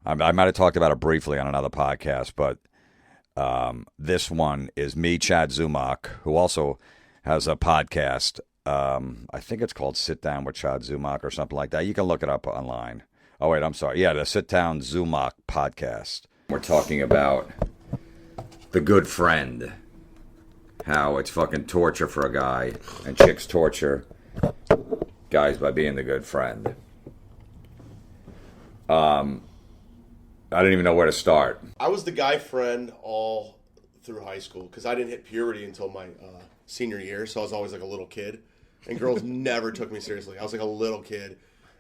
I might have talked about it briefly on another podcast, but this one is me, Chad Zumock, who also has a podcast. I think it's called Sit Down with Chad Zumock or something like that. You can look it up online. Oh, wait, I'm sorry. Yeah, the Sit Down Zumock podcast. We're talking about the good friend. How it's fucking torture for a guy, and chicks torture guys by being the good friend. I didn't even know where to start. I was the guy friend all through high school because I didn't hit puberty until my senior year, so I was always like a little kid, and girls never took me seriously. I was like a little kid,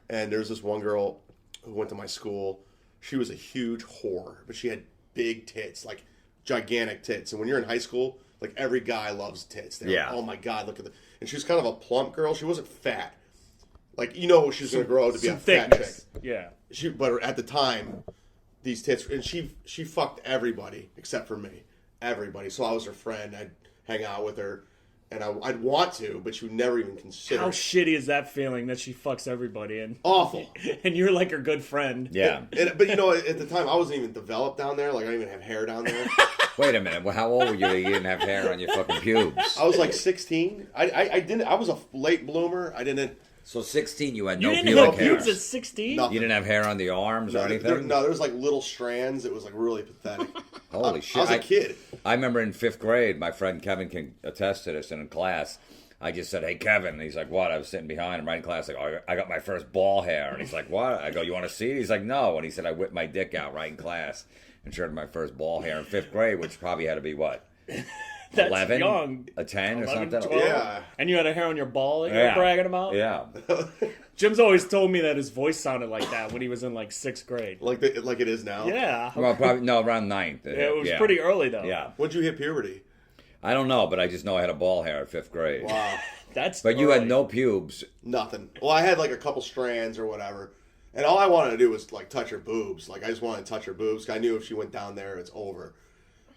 and there was this one girl who went to my school. She was a huge whore, but she had big tits, like gigantic tits. And when you're in high school, like every guy loves tits. They're like, oh my God, look at the. And she was kind of a plump girl. She wasn't fat. Like, you know, she was going to grow up to be a fat chick. Yeah. But at the time, these tits, and she fucked everybody except for me. Everybody. So I was her friend. I'd hang out with her, and I'd want to, but she would never even consider. How shitty is that feeling that she fucks everybody? And awful. And you're like her good friend. Yeah. But you know, at the time, I wasn't even developed down there. Like, I didn't even have hair down there. Wait a minute. Well, how old were you that you didn't have hair on your fucking pubes? I was like 16. I didn't. I was a late bloomer. I didn't. So 16, you had You no didn't pubic have hair. pubes at 16? Nothing. You didn't have hair on the arms or anything? No, there was like little strands. It was like really pathetic. Holy shit. I was a kid. I remember in 5th grade, my friend Kevin can attest to this, and in class, I just said, hey, Kevin. And he's like, what? I was sitting behind him right in class, like, oh, I got my first ball hair. And he's like, what? I go, you want to see it? He's like, no. And he said, I whipped my dick out right in class and showed him my first ball hair in 5th grade, which probably had to be what? That's 11? young. A 10 or 11, something? 12? Yeah. And you had a hair on your ball that you were bragging about? Yeah. Jim's always told me that his voice sounded like that when he was in like 6th grade. Like it is now. Yeah. Well, probably, no, around 9th. It was pretty early though. Yeah. When'd you hit puberty? I don't know, but I just know I had a ball hair at 5th grade. Wow. But you had no pubes. Nothing. Well, I had like a couple strands or whatever. And all I wanted to do was like touch her boobs. Like I just wanted to touch her boobs. I knew if she went down there, it's over.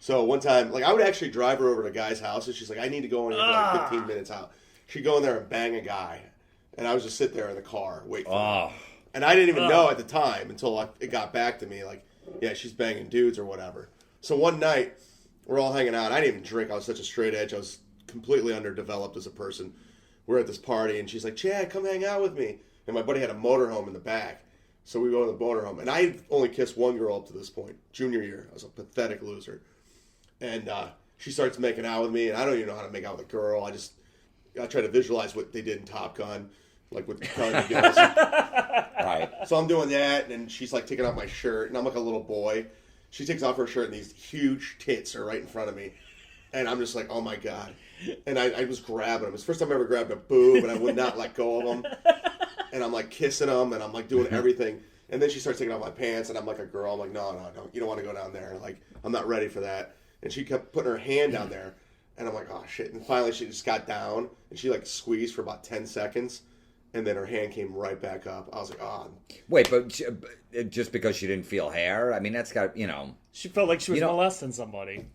So one time, like I would actually drive her over to a guy's house, and she's like, "I need to go in here for like 15 minutes out." She'd go in there and bang a guy, and I would just sit there in the car wait for her. And I didn't even know at the time until it got back to me, like, yeah, she's banging dudes or whatever. So one night, we're all hanging out. I didn't even drink. I was such a straight edge. I was completely underdeveloped as a person. We're at this party, and she's like, "Chad, come hang out with me." And my buddy had a motorhome in the back. So we go to the motorhome. And I only kissed one girl up to this point, junior year. I was a pathetic loser. And she starts making out with me, and I don't even know how to make out with a girl. I try to visualize what they did in Top Gun, like with the girls. Right. So I'm doing that, and she's like taking off my shirt, and I'm like a little boy. She takes off her shirt, and these huge tits are right in front of me. And I'm just like, oh my God. And I was grabbing them. It's the first time I ever grabbed a boob, and I would not let go of them. And I'm like kissing them, and I'm like doing everything. And then she starts taking off my pants, and I'm like a girl. I'm like, no, you don't want to go down there. Like, I'm not ready for that. And she kept putting her hand down there. And I'm like, oh, shit. And finally she just got down. And she, like, squeezed for about 10 seconds. And then her hand came right back up. I was like, oh. Wait, but just because she didn't feel hair? I mean, that's got, She felt like she was molesting somebody.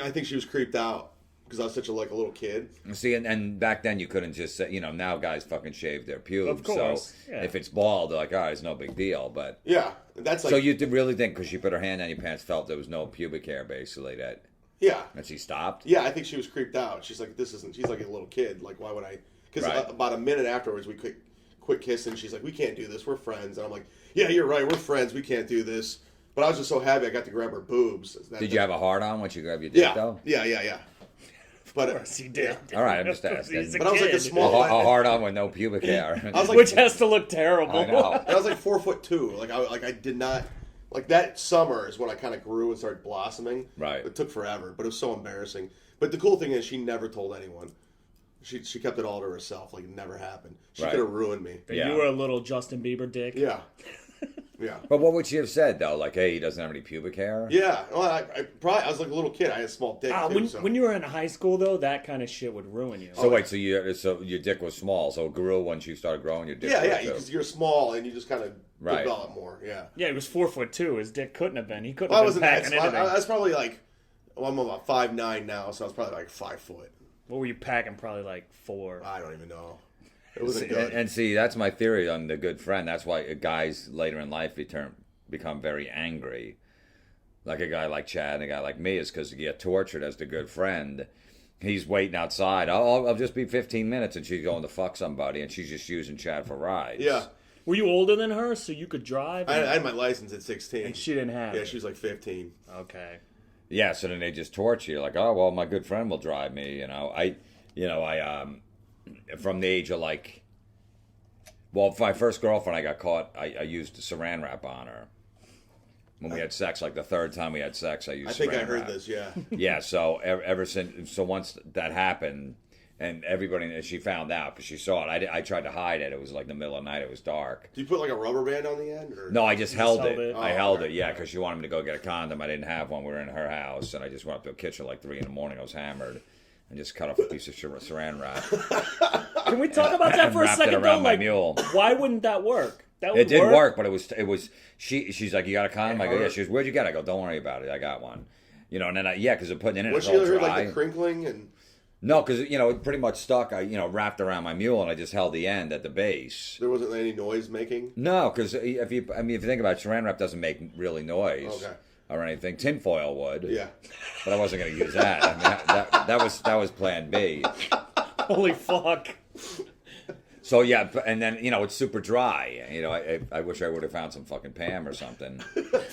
I think she was creeped out. Because I was such a little kid. See, and back then you couldn't just say, now guys fucking shave their pubes. Of course. So yeah. if it's bald, they're like, all right, it's no big deal. But yeah, that's like. So you did really think because she put her hand on your pants, felt there was no pubic hair, basically, that she stopped? Yeah, I think she was creeped out. She's like, she's like a little kid. Like, why would I? Because about a minute afterwards, we quit kissing. She's like, we can't do this. We're friends. And I'm like, yeah, you're right. We're friends. We can't do this. But I was just so happy I got to grab her boobs. Did you have a hard on once you grabbed your dick, though? Yeah. But of course he did. All right, I'm just asking. But I was like a small a hard on with no pubic hair. I was like, which has to look terrible. I know. I was like 4'2". I did not like that summer is when I kind of grew and started blossoming. Right. It took forever, but it was so embarrassing. But the cool thing is she never told anyone. She kept it all to herself. Like it never happened. She could have ruined me. But you were a little Justin Bieber dick. Yeah. Yeah. But what would she have said though? Like, hey, he doesn't have any pubic hair. Yeah. Well, I was like a little kid. I had a small dick too. When you were in high school though, that kind of shit would ruin you. So wait, so your dick was small, so it grew once you started growing your dick. Yeah, because you're small and you just kind of develop more. Yeah. Yeah, he was 4'2". His dick couldn't have been. He couldn't have been packing anything. I was probably like, I'm about 5'9" now, so I was probably like 5 foot. What were you packing? Probably like 4. I don't even know. It wasn't good. And see, that's my theory on the good friend. That's why guys later in life become very angry. Like a guy like Chad and a guy like me is because you get tortured as the good friend. He's waiting outside. I'll just be 15 minutes and she's going to fuck somebody and she's just using Chad for rides. Yeah. Were you older than her so you could drive? I had my license at 16. And she didn't have it? Yeah, she was like 15. Okay. Yeah, so then they just torture you. Like, oh, well, my good friend will drive me, you know. I from the age of like, well, my first girlfriend, I got caught, I used Saran wrap on her. When we had sex, like the third time we had sex, I used Saran wrap. I heard this, yeah. Yeah, so ever since, so once that happened, and everybody, she found out, because she saw it. I tried to hide it. It was like the middle of the night. It was dark. Do you put like a rubber band on the end? Or? No, I just held it. it. I held it, yeah, because she wanted me to go get a condom. I didn't have one. We were in her house, and I just went up to the kitchen like 3 in the morning. I was hammered, and just cut off a piece of Saran wrap. Can we talk about that for a second, though? Like, mule. Why wouldn't that work? It did work, but it was. She's like, you got a condom? I go, yeah. She goes, where'd you get it? I go, don't worry about it. I got one. You know, and then because they're putting it in. Was she heard like the crinkling and? No, because it pretty much stuck. I wrapped around my mule and I just held the end at the base. There wasn't any noise making. No, because if you think about it, Saran wrap doesn't make really noise or anything. Tinfoil would. Yeah, but I wasn't going to use that. I mean, that was Plan B. Holy fuck. So yeah, and then it's super dry. I wish I would have found some fucking Pam or something,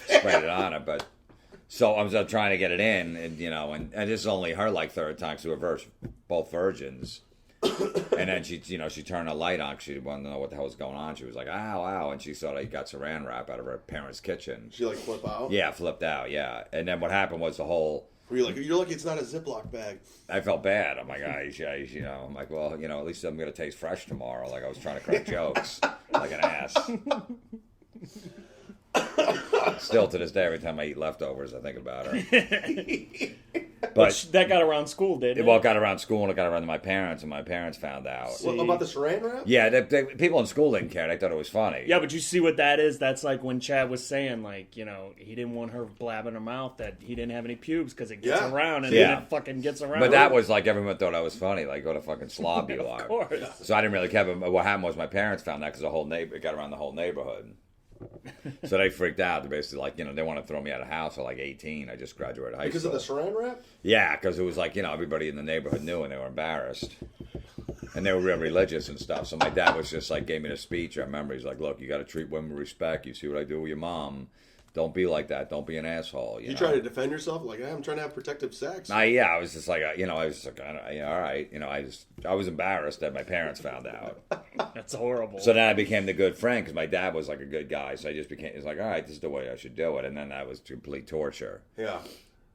sprayed it on it, but. So I was trying to get it in, and and this is only her like third time because we were both virgins. And then she turned a light on because she wanted to know what the hell was going on. She was like, "Ow, ow!" And she thought I got Saran wrap out of her parents' kitchen. She like flip out. Yeah, flipped out. Yeah, and then what happened was the whole. Were you like, you're lucky it's not a Ziploc bag? I felt bad. I'm like, I'm like, well, at least I'm gonna taste fresh tomorrow. Like I was trying to crack jokes like an ass. Still to this day, every time I eat leftovers, I think about her. But that got around school, didn't it? Well, it got around school and it got around to my parents, and my parents found out. What, about the Saran wrap? Yeah, people in school didn't care. They thought it was funny. Yeah, but you see what that is? That's like when Chad was saying, like, he didn't want her blabbing her mouth that he didn't have any pubes because it gets around, and then it fucking gets around. But that was like everyone thought I was funny, like what a fucking slob you are. Of course. So I didn't really care. But what happened was my parents found that because it got around the whole neighborhood. So they freaked out. They're basically like, they want to throw me out of the house at like 18. I just graduated high school. Because of the Saran wrap? Yeah, because it was like, everybody in the neighborhood knew and they were embarrassed. And they were real religious and stuff. So my dad was just like, gave me the speech. I remember he's like, look, you got to treat women with respect. You see what I do with your mom. Don't be like that. Don't be an asshole. You try to defend yourself? Like, I'm trying to have protective sex. I was just like, all right. I was embarrassed that my parents found out. That's horrible. So then I became the good friend because my dad was like a good guy. So I just became, it's like, all right, this is the way I should do it. And then that was complete torture. Yeah.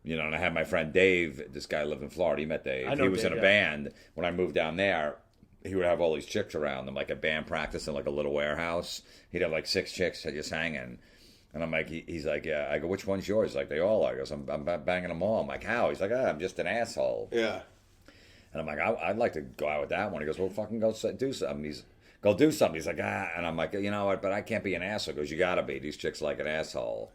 And I had my friend Dave, this guy lived in Florida. He met Dave. He was Dave, in a band. When I moved down there, he would have all these chicks around him, like a band practice in like a little warehouse. He'd have like 6 chicks just hanging. And I'm like, he's like, yeah. I go, which one's yours? Like, they all are. He goes, I'm banging them all. I'm like, how? He's like, I'm just an asshole. Yeah. And I'm like, I'd like to go out with that one. He goes, well, fucking go do something. Go do something. He's like, And I'm like, you know what? But I can't be an asshole. He goes, you gotta be. These chicks like an asshole.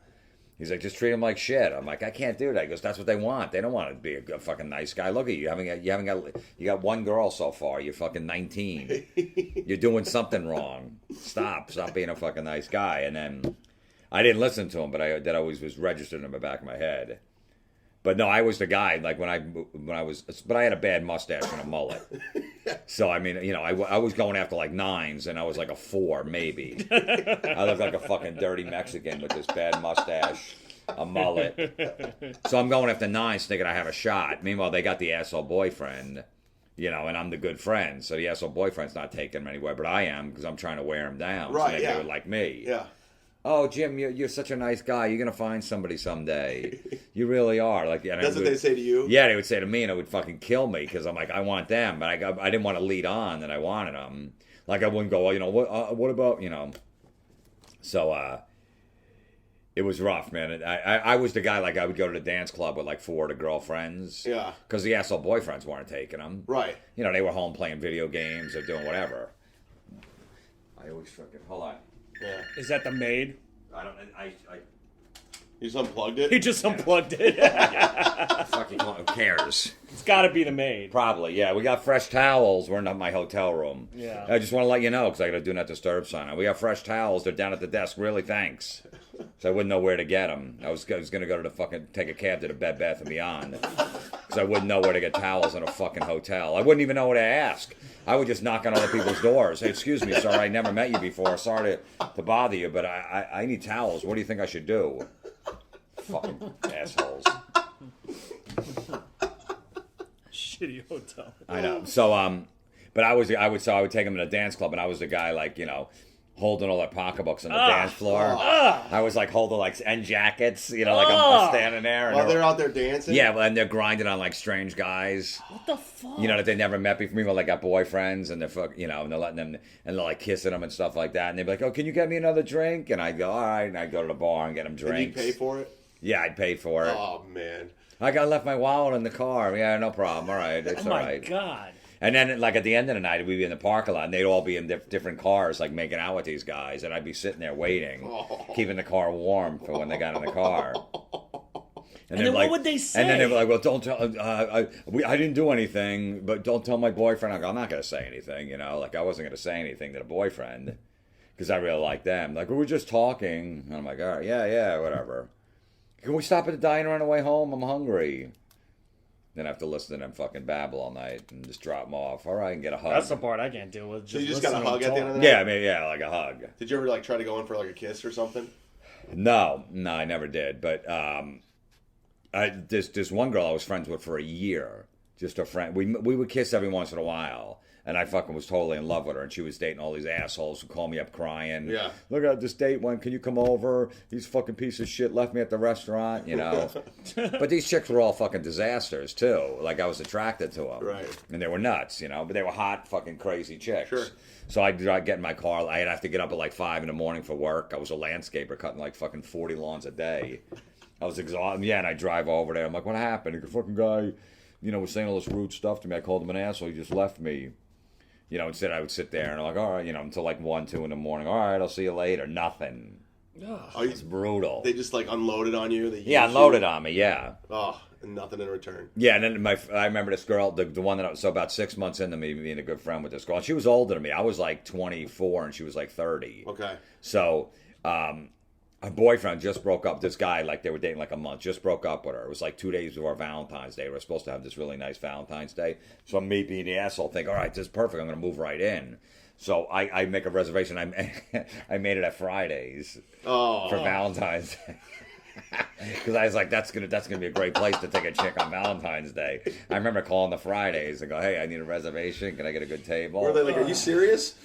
He's like, just treat them like shit. I'm like, I can't do that. He goes, that's what they want. They don't want to be a fucking nice guy. Look at you. You got one girl so far. You're fucking 19. You're doing something wrong. Stop being a fucking nice guy. And then I didn't listen to him, but that always was registered in the back of my head. But no, I was the guy. Like when I was, but I had a bad mustache and a mullet. So I mean, I was going after like 9s, and I was like a 4 maybe. I looked like a fucking dirty Mexican with this bad mustache, a mullet. So I'm going after 9s, thinking I have a shot. Meanwhile, they got the asshole boyfriend, and I'm the good friend. So the asshole boyfriend's not taking him anywhere, but I am because I'm trying to wear him down. Right? So they would like me. Yeah. Oh, Jim, you're such a nice guy. You're gonna find somebody someday. You really are. Like, that's what they say to you. Yeah, they would say to me, and it would fucking kill me because I'm like, I want them, but I didn't want to lead on that I wanted them. Like, I wouldn't go, what about, So, it was rough, man. I was the guy, like, I would go to the dance club with like 4 of the girlfriends. Yeah. Because the asshole boyfriends weren't taking them. Right. They were home playing video games or doing whatever. I always fucking hold on. Yeah. Is that the maid? I don't. You just unplugged it? He just unplugged it. Fucking who cares? It's got to be the maid. Probably, yeah. We got fresh towels. We're in my hotel room. Yeah. I just want to let you know, because I got a do not disturb sign on. We got fresh towels. They're down at the desk. Really, thanks. So I wouldn't know where to get them. I was going to go to take a cab to the Bed Bath & Beyond. Because I wouldn't know where to get towels in a fucking hotel. I wouldn't even know what to ask. I would just knock on other people's doors. Hey, excuse me, sir, I never met you before. Sorry to bother you, but I need towels. What do you think I should do? Fucking assholes. Shitty hotel. I know. So, but I would take them to a dance club, and I was the guy, like, you know, holding all their pocketbooks on the dance floor. I was like holding like end jackets, you know, like I'm standing there. And while they're out there dancing? Yeah, and they're grinding on like strange guys. What the fuck? You know, that they never met before. Meanwhile, they got boyfriends, and you know, and they're letting them, and they're like kissing them and stuff like that. And they'd be like, "Oh, can you get me another drink?" And I go, "All right." And I go to the bar and get them drinks. Did you pay for it? Yeah, I'd pay for it. Oh man, I left my wallet in the car. Yeah, no problem. All right, it's all right. Oh my god. And then, like, at the end of the night, we'd be in the parking lot, and they'd all be in different cars, like, making out with these guys, and I'd be sitting there waiting, keeping the car warm for when they got in the car. And then what would they say? And then they'd be like, well, don't tell, I didn't do anything, but don't tell my boyfriend. I go, I'm not going to say anything, you know? Like, I wasn't going to say anything to the boyfriend, because I really like them. Like, we were just talking. And I'm like, all right, yeah, whatever. Can we stop at the diner on the way home? I'm hungry. Then I have to listen to them fucking babble all night and just drop them off. All right, and get a hug. That's the part I can't deal with. So you just got a hug at the end of the night? Yeah, I mean, yeah, like a hug. Did you ever like try to go in for like a kiss or something? No, I never did. But this one girl I was friends with for a year, just a friend. We would kiss every once in a while. And I fucking was totally in love with her. And she was dating all these assholes who call me up crying. Yeah. Look at this date one. Can you come over? He's fucking piece of shit left me at the restaurant, you know. But these chicks were all fucking disasters, too. Like, I was attracted to them. Right. And they were nuts, you know. But they were hot, fucking crazy chicks. Sure. So I'd get in my car. I'd have to get up at like 5 in the morning for work. I was a landscaper cutting like fucking 40 lawns a day. I was exhausted. Yeah, and I drive over there. I'm like, what happened? The fucking guy, you know, was saying all this rude stuff to me. I called him an asshole. He just left me. You know, instead I would sit there and I'm like, all right, you know, until like 1, 2 in the morning. All right, I'll see you later. Nothing. Oh, it's brutal. They just like unloaded on you? Yeah, unloaded on me, yeah. Oh, and nothing in return. Yeah, and then I remember this girl, the one that I was, so about 6 months into me being a good friend with this girl. And she was older than me. I was like 24 and she was like 30. Okay. So, her boyfriend just broke up. This guy, like, they were dating like a month, just broke up with her. It was like 2 days before Valentine's Day. We were supposed to have this really nice Valentine's Day. So me being the asshole, think, all right, this is perfect. I'm going to move right in. So I make a reservation. I made it at Fridays for Valentine's Day. Because I was like, that's gonna be a great place to take a chick on Valentine's Day. I remember calling the Fridays and go, hey, I need a reservation. Can I get a good table? Were they like, are you serious?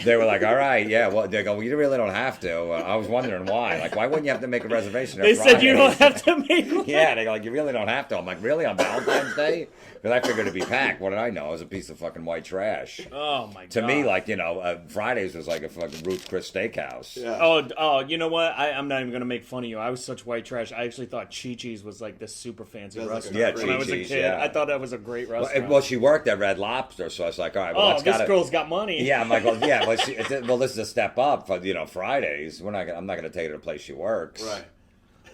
They were like, all right, yeah. Well, they go, well, you really don't have to. I was wondering why. Like, why wouldn't you have to make a reservation? They said you don't have to make one. Yeah, they go, like, you really don't have to. I'm like, really, on Valentine's Day? Because I figured it'd be packed. What did I know? I was a piece of fucking white trash. Oh, my God. To me, like, you know, Fridays was like a fucking Ruth Chris Steakhouse. Yeah. Oh, you know what? I'm not even going to make fun of you. I was such white trash. I actually thought Chi-Chi's was like this super fancy restaurant. Yeah, when I was a Chi-Chi's, kid. yeah. I thought that was a great restaurant. Well, she worked at Red Lobster, so I was like, all right, well, this girl's got money. Yeah, I'm like, well, yeah, well, this is a step up for, you know, Fridays. I'm not going to take her to the place she works. Right.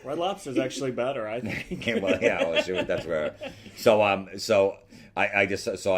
Red Lobster's actually better, I think. Well, yeah, that's where. So I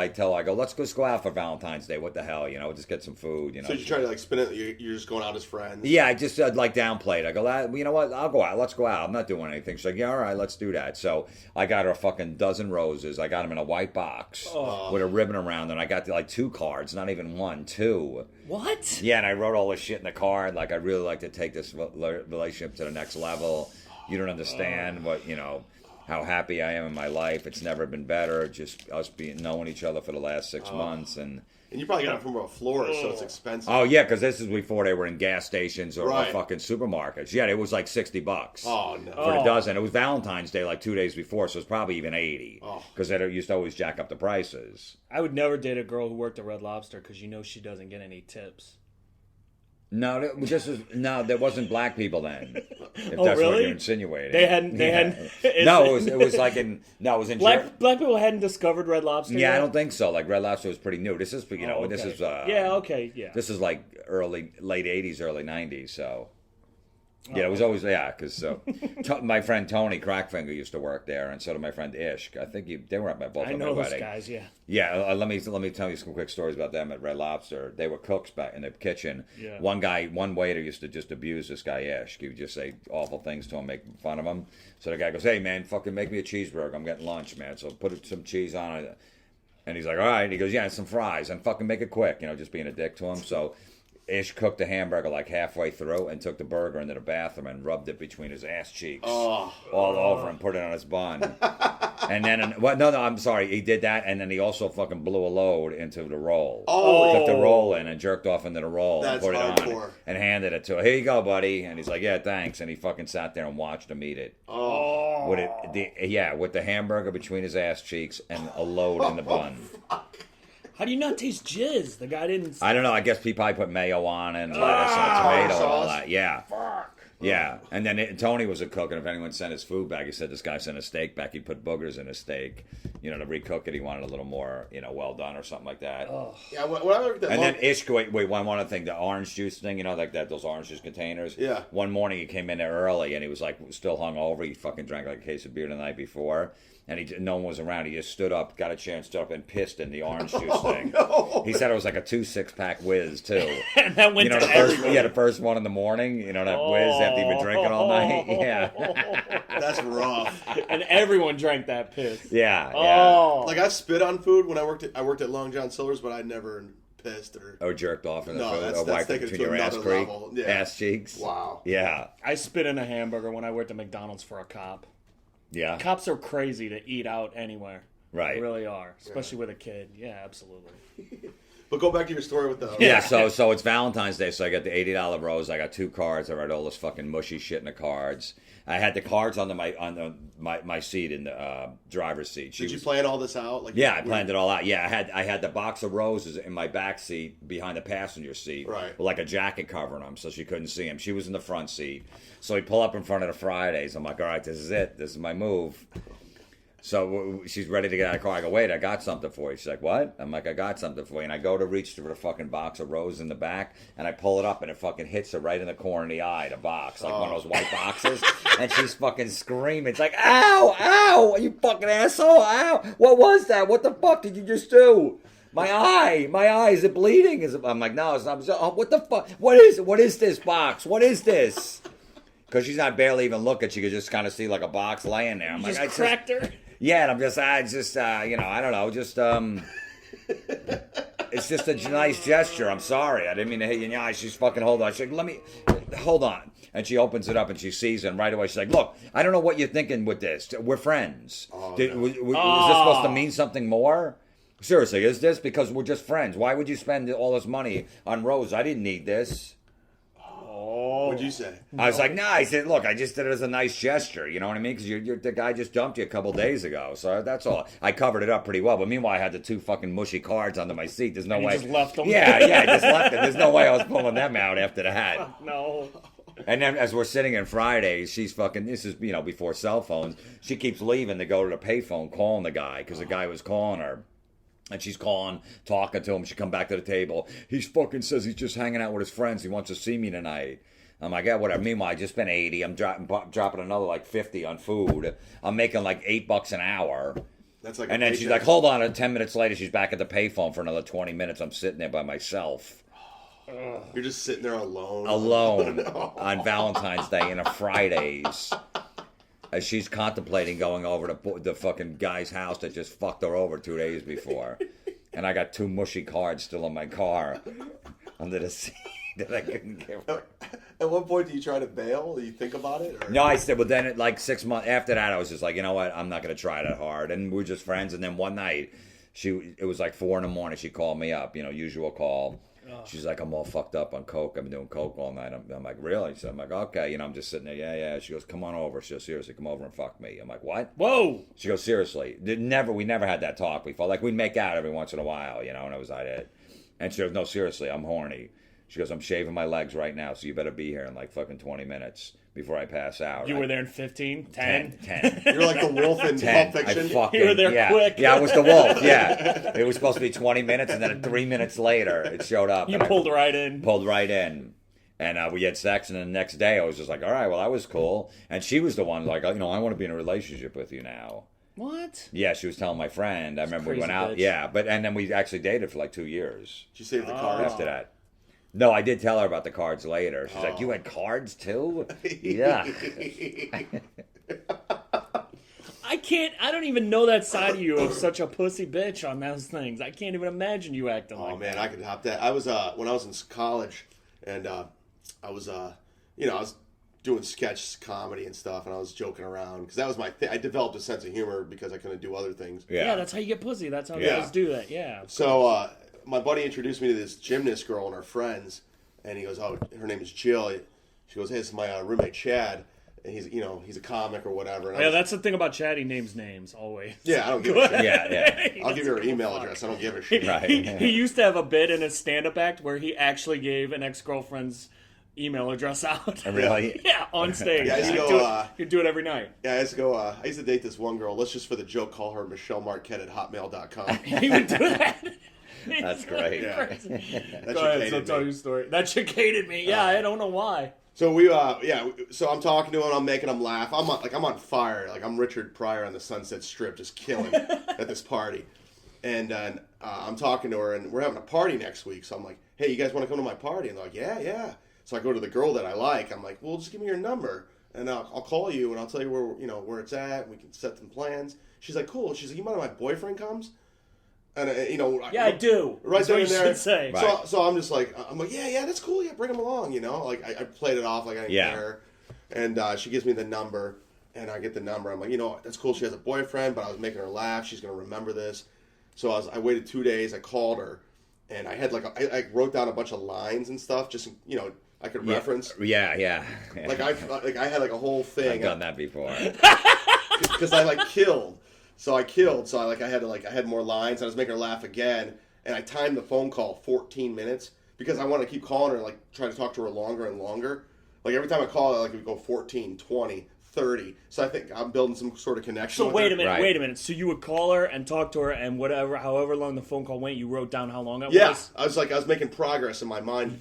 tell her, I go, let's just go out for Valentine's Day. What the hell, you know? Just get some food, you know. So you try to like spin it. You're just going out as friends. Yeah, I just like downplayed. I go, you know what? I'll go out. Let's go out. I'm not doing anything. She's like, yeah, all right, let's do that. So I got her a fucking dozen roses. I got them in a white box with a ribbon around, and I got like 2 cards, not even 1, 2. What? Yeah, and I wrote all this shit in the card. Like, I really like to take this relationship to the next level. You don't understand what, you know, how happy I am in my life. It's never been better. Just us knowing each other for the last 6 months. And you probably got it from a florist, so it's expensive. Oh, yeah, because this is before they were in gas stations or Right. fucking supermarkets. Yeah, it was like $60. Oh, no. For a dozen. It was Valentine's Day like 2 days before, so it was probably even 80. Because they used to always jack up the prices. I would never date a girl who worked at Red Lobster because you know she doesn't get any tips. No, there wasn't black people then. If Oh, that's really? what you're insinuating. They hadn't. No, it was like in. No, it was in. Black people hadn't discovered Red Lobster. Yeah, yet? I don't think so. Like Red Lobster was pretty new. This is, you know, okay. this is. Yeah. Okay. Yeah. This is like late '80s, early '90s. So. Yeah, it was always, because my friend Tony Crackfinger used to work there, and so did my friend Ishk. I think they were at both I of my know those wedding. guys, yeah. Yeah, let me tell you some quick stories about them at Red Lobster. They were cooks back in the kitchen. Yeah. One waiter used to just abuse this guy Ishk. He would just say awful things to him, make fun of him. So the guy goes, "Hey man, fucking make me a cheeseburger. I'm getting lunch, man. So put some cheese on it." And he's like, "All right." He goes, "Yeah, and some fries, and fucking make it quick." Just being a dick to him. So Ish cooked the hamburger like halfway through and took the burger into the bathroom and rubbed it between his ass cheeks all over and put it on his bun. And then, I'm sorry, he did that, and then he also fucking blew a load into the roll. Took the roll in and jerked off into the roll and put it on and handed it to him. "Here you go, buddy." And he's like, "Yeah, thanks." And he fucking sat there and watched him eat it. With the hamburger between his ass cheeks and a load in the bun. How do you not taste jizz? The guy didn't... I don't know. I guess he probably put mayo on and lettuce and a tomato and all that. Yeah. Fuck. Yeah. And then Tony was a cook, and if anyone sent his food back, he said this guy sent a steak back. He put boogers in his steak. To recook it, he wanted a little more, well done or something like that. Oh. Yeah, when I looked at and then wait, one other thing. The orange juice thing, like that, those orange juice containers. Yeah. One morning he came in there early, and he was like still hungover. He fucking drank like a case of beer the night before. And no one was around. He just stood up, got a chair and stood up and pissed in the orange juice thing. No. He said it was like a 2 6-pack whiz, too. And that went to everyone. The first one in the morning, that whiz after you've been drinking all night. Yeah. That's rough. And everyone drank that piss. Yeah. Like, I spit on food when I worked at Long John Silver's, but I never pissed or jerked off in the food. That's wiped taken between to your ass another level. Yeah. Ass cheeks. Wow. Yeah. I spit in a hamburger when I worked at McDonald's for a cop. Yeah. Cops are crazy to eat out anywhere. Right. They really are, especially with a kid. Yeah, absolutely. But go back to your story with the... Yeah, so it's Valentine's Day, so I got the $80 rose. I got 2 cards. I wrote all this fucking mushy shit in the cards. I had the cards on my seat in the driver's seat. Did you plan all this out? I planned it all out. Yeah, I had the box of roses in my back seat behind the passenger seat, right, with like a jacket covering them, so she couldn't see him. She was in the front seat, so we pull up in front of the Fridays. I'm like, all right, this is it. This is my move. So she's ready to get out of the car. I go, wait, I got something for you. She's like, what? I'm like, I got something for you. And I go to reach for the fucking box of roses in the back, and I pull it up, and it fucking hits her right in the corner of the eye, the box, like one of those white boxes. And she's fucking screaming. It's like, ow, ow, you fucking asshole, ow. What was that? What the fuck did you just do? My eye, is it bleeding? I'm like, no, it's not. Oh, what the fuck? What is this box? What is this? Because she's not barely even looking. She could just kind of see like a box laying there. I'm like, I cracked her. Yeah, and I don't know, it's just a nice gesture. I'm sorry. I didn't mean to hit you in the eye. She's fucking, hold on. She's like, hold on. And she opens it up and she sees it, and right away she's like, look, I don't know what you're thinking with this. We're friends. Was this supposed to mean something more? Seriously, is this because we're just friends? Why would you spend all this money on Rose? I didn't need this. What'd you say? I was like, I said, look, I just did it as a nice gesture. You know what I mean? Because the guy just dumped you a couple days ago. So that's all. I covered it up pretty well. But meanwhile, I had the 2 fucking mushy cards under my seat. There's no way. You just left them? Yeah, I just left them. There's no way I was pulling them out after that. No. And then as we're sitting in Fridays, she's fucking, this is, before cell phones. She keeps leaving to go to the payphone calling the guy because the guy was calling her. And she's calling, talking to him. She come back to the table. He fucking says he's just hanging out with his friends. He wants to see me tonight. I'm like, yeah, whatever. Meanwhile, I just spent $80. I'm dropping another like $50 on food. I'm making like $8 an hour. That's like. And then she's like, hold on. And 10 minutes later, she's back at the payphone for another 20 minutes. I'm sitting there by myself. You're just sitting there alone. Alone on Valentine's Day in a Fridays. As she's contemplating going over to the fucking guy's house that just fucked her over 2 days before. And I got 2 mushy cards still in my car under the seat that I couldn't give her. At what point do you try to bail? Do you think about it? Or? No, I said, but then like 6 months after that, I was just like, you know what? I'm not going to try that hard. And we were just friends. And then one night, it was like 4 a.m. She called me up, usual call. She's like, I'm all fucked up on coke. I've been doing coke all night. I'm like, really? So I'm like, okay. I'm just sitting there. Yeah. She goes, come on over. She goes, seriously, come over and fuck me. I'm like, what? Whoa. She goes, seriously. We never had that talk before. Like, we'd make out every once in a while, and that was it. And she goes, no, seriously, I'm horny. She goes, I'm shaving my legs right now, so you better be here in like fucking 20 minutes before I pass out. You were there in 15? 10? 10. You're like the wolf in Pulp Fiction. You were there quick. Yeah, I was the wolf, yeah. It was supposed to be 20 minutes, and then 3 minutes later, it showed up. You pulled right in. Pulled right in. And we had sex, and then the next day I was just like, all right, well, that was cool. And she was the one like, I want to be in a relationship with you now. What? Yeah, she was telling my friend. I remember we went out. Bitch. Yeah, and then we actually dated for like 2 years. Did you save the cards? After that. No, I did tell her about the cards later. She's like, you had cards too? Yeah. I don't even know that side of you of such a pussy bitch on those things. I can't even imagine you acting like that. Oh, man, I could hop that. I was, when I was in college, and I was doing sketch comedy and stuff, and I was joking around, because that was my thing. I developed a sense of humor because I couldn't do other things. Yeah, that's how you get pussy. That's how guys do that, yeah. So, my buddy introduced me to this gymnast girl and her friends, and he goes, oh, her name is Jill. She goes, hey, this is my roommate Chad. And he's a comic or whatever. And that's the thing about Chad. He names names always. Yeah, I don't give a shit. Yeah. I'll give you her email address. I don't give a shit. Right. He used to have a bit in his stand-up act where he actually gave an ex-girlfriend's email address out. Really? Yeah, on stage. Yeah, he'd do it every night. Yeah, I used to date this one girl. Let's just for the joke call her Michelle Marquette at hotmail.com. He would do that. That's great. Yeah. Go ahead, so tell your story. That chick hated me. Yeah, I don't know why. So so I'm talking to him, I'm making him laugh. I'm on fire. Like I'm Richard Pryor on the Sunset Strip, just killing at this party. And I'm talking to her, and we're having a party next week. So I'm like, hey, you guys want to come to my party? And they're like, yeah. So I go to the girl that I like. I'm like, well, just give me your number, and I'll call you, and I'll tell you where it's at. And we can set some plans. She's like, cool. She's like, you mind if my boyfriend comes? And I do. Right there and there. Say. Right. So I'm just like, yeah, that's cool. Yeah, bring him along. Like I played it off like I didn't care. And she gives me the number, and I get the number. I'm like, that's cool. She has a boyfriend, but I was making her laugh. She's gonna remember this. So I waited 2 days. I called her, and I had I wrote down a bunch of lines and stuff, just I could reference. Yeah. Like I had like a whole thing. I've done that before. Because I killed. So I killed. So I had more lines. I was making her laugh again, and I timed the phone call 14 minutes because I want to keep calling her, try to talk to her longer and longer. Like every time I call her, it would go 14, 20, 30. So I think I'm building some sort of connection. So wait a minute, Right. wait a minute. So you would call her and talk to her, and however long the phone call went, you wrote down how long it was? I was making progress in my mind.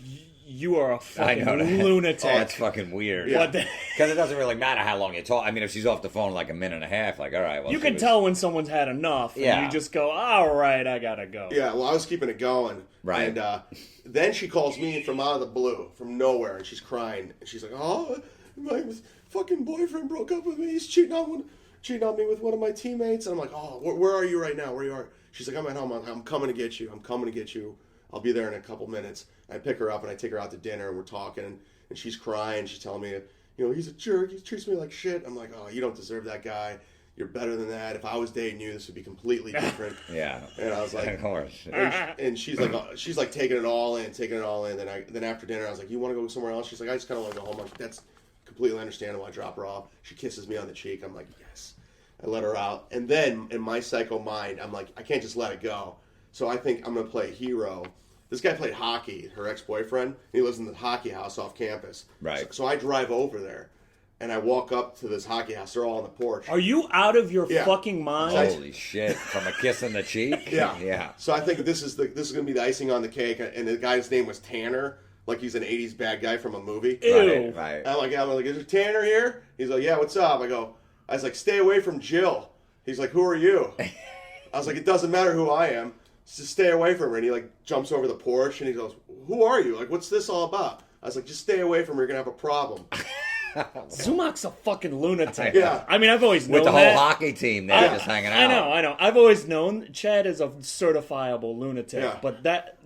You are a fucking lunatic. Oh, that's fucking weird. What Because it doesn't really matter how long you talk. I mean, if she's off the phone like a minute and a half, like, all right, well, you can tell when someone's had enough. And you just go, all right, I gotta go. Yeah, well, I was keeping it going. Right. And then she calls me from out of the blue, from nowhere, and she's crying. And she's like, oh, my fucking boyfriend broke up with me. He's cheating on me with one of my teammates. And I'm like, oh, where are you right now? Where you are? She's like, I'm at home. I'm coming to get you. I'm coming to get you. I'll be there in a couple minutes. I pick her up and I take her out to dinner and we're talking and she's crying. She's telling me, he's a jerk. He treats me like shit. I'm like, oh, you don't deserve that guy. You're better than that. If I was dating you, this would be completely different. Yeah. And I was like, of course. And she's like taking it all in. Then after dinner, I was like, you want to go somewhere else? She's like, I just kind of want to go home. I'm like, that's completely understandable. I drop her off. She kisses me on the cheek. I'm like, yes. I let her out. And then in my psycho mind, I'm like, I can't just let it go. So I think I'm going to play a hero. This guy played hockey, her ex-boyfriend. He lives in the hockey house off campus. Right. So I drive over there, and I walk up to this hockey house. They're all on the porch. Are you out of your fucking mind? Holy shit! From a kiss on the cheek. Yeah. So I think this is going to be the icing on the cake. And the guy's name was Tanner, like he's an '80s bad guy from a movie. Ew. Right. I'm like, is there Tanner here? He's like, yeah. What's up? I was like, stay away from Jill. He's like, who are you? I was like, it doesn't matter who I am. Just stay away from her. And he jumps over the porch and he goes, who are you? What's this all about? I was like, just stay away from her. You're going to have a problem. Zumock's a fucking lunatic. Yeah. I mean, I've always known with the that. whole hockey team there just hanging out. I know. I've always known Chad is a certifiable lunatic. Yeah. But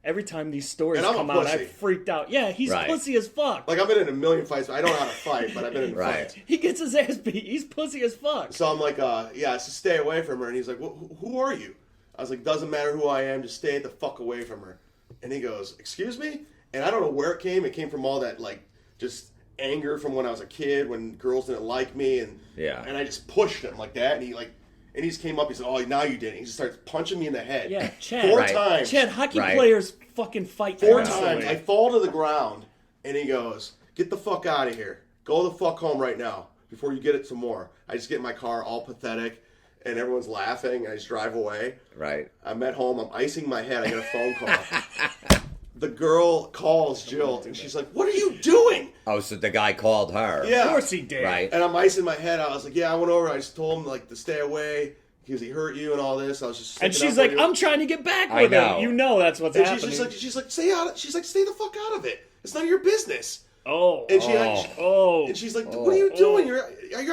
every time these stories And I'm a come out, pussy. I freaked out. Yeah, he's pussy as fuck. I've been in a million fights. I don't know how to fight, but I've been in fights. He gets his ass beat. He's pussy as fuck. So I'm like, just stay away from her. And he's like, who are you? I was like, doesn't matter who I am, just stay the fuck away from her. And he goes, excuse me? And I don't know where it came. It came from all that, just anger from when I was a kid, when girls didn't like me. And I just pushed him like that. And he just came up, he said, oh, now you did it. He just starts punching me in the head. Yeah, Chad. 4 times. Chad, hockey players fucking fight 4 constantly. times. I fall to the ground, and he goes, get the fuck out of here. Go the fuck home right now before you get it some more. I just get in my car all pathetic. And everyone's laughing, and I just drive away. Right. I'm at home. I'm icing my head. I get a phone call. the girl calls Jill, and she's like, "What are you doing?" Oh, so the guy called her. Yeah. Of course he did. Right. And I'm icing my head. I was like, "Yeah, I went over. I just told him like to stay away because he hurt you and all this." I was just. And she's up like, with you. "I'm trying to get back I with know. him." You know that's what's And happening. she's like, stay out. She's like, stay the fuck out of it. It's none of your business. Oh. And she, Oh. and she's like, what are you doing? You're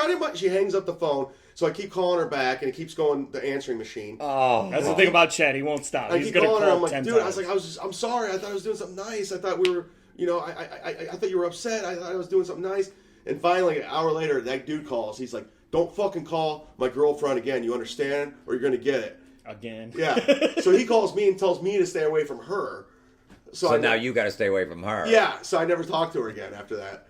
out of my. She hangs up the phone. So I keep calling her back, and it keeps going the answering machine. Oh. That's the thing about Chad. He won't stop. I He's keep gonna calling call her. I'm like, 10 dude. times. I was like, I'm sorry. I thought I was doing something nice. I thought we were, I thought you were upset. I thought I was doing something nice. And finally, an hour later, that dude calls. He's like, don't fucking call my girlfriend again. You understand? Or you're gonna get it. Again. Yeah. So he calls me and tells me to stay away from her. So now you got to stay away from her. Yeah. So I never talked to her again after that.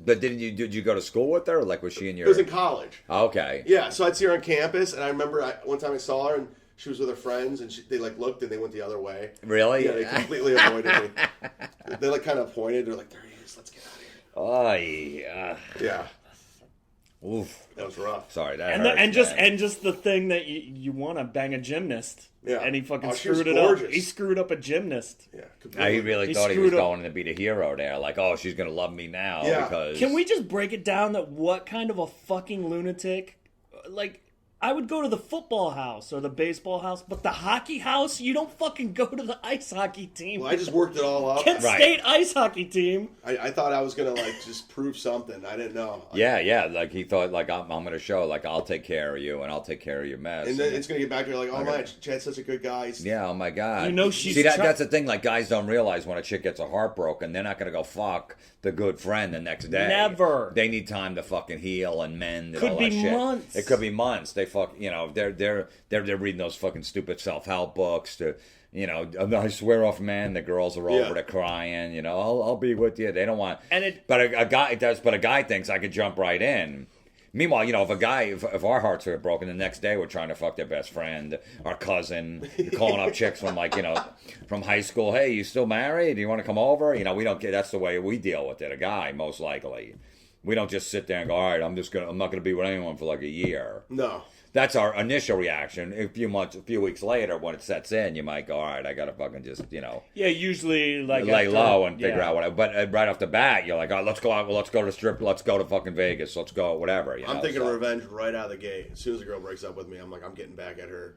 But did you go to school with her? Or like was she in your? It was in college. Okay. Yeah. So I'd see her on campus, and I remember one time I saw her, and she was with her friends, and they like looked, and they went the other way. Really? Yeah. They completely avoided me. They like kind of pointed. They're like, there he is. Let's get out of here. Oh yeah. Yeah. Oof. That was rough. Sorry, that And hurts, man. just the thing that you want to bang a gymnast. Yeah. And he fucking She was screwed it up. gorgeous. He screwed up a gymnast. Yeah. He Completely. really thought he was screwed up. going to be the hero there. Like, oh, she's going to love me now Yeah. because... Can we just break it down that what kind of a fucking lunatic? Like, I would go to the football house or the baseball house, but the hockey house, you don't fucking go to the ice hockey team. Well, I just worked it all up. Kent Right. State ice hockey team. I thought I was gonna like just prove something. I didn't know. Yeah. Like, he thought, like, I'm going to show, like, I'll take care of you and I'll take care of your mess. And then it's gonna get back to like, oh my, Chad's such a good guy. Yeah, oh my God. You know she's See, try- that's the thing. Like, guys don't realize when a chick gets a heart broken, they're not going to go fuck the good friend the next day. Never. They need time to fucking heal and mend and Could all be that shit. months. It could be months. They fuck, they're reading those fucking stupid self-help books to, I swear off, man, the girls are over, they're crying, I'll be with you. They don't want, but a guy thinks I could jump right in. Meanwhile, if our hearts are broken, the next day we're trying to fuck their best friend, our cousin, calling up chicks from from high school. Hey, you still married? Do you want to come over? We don't get. That's the way we deal with it. A guy, most likely, we don't just sit there and go, all right, I'm not gonna be with anyone for like a year. No. That's our initial reaction. A few weeks later, when it sets in, you might go, all right, I gotta fucking just, Yeah, usually like lay after- low and figure yeah. out whatever. But right off the bat, you're like, oh, let's go out, let's go to strip, let's go to fucking Vegas, let's go whatever. I'm thinking revenge right out of the gate. As soon as the girl breaks up with me, I'm like, I'm getting back at her.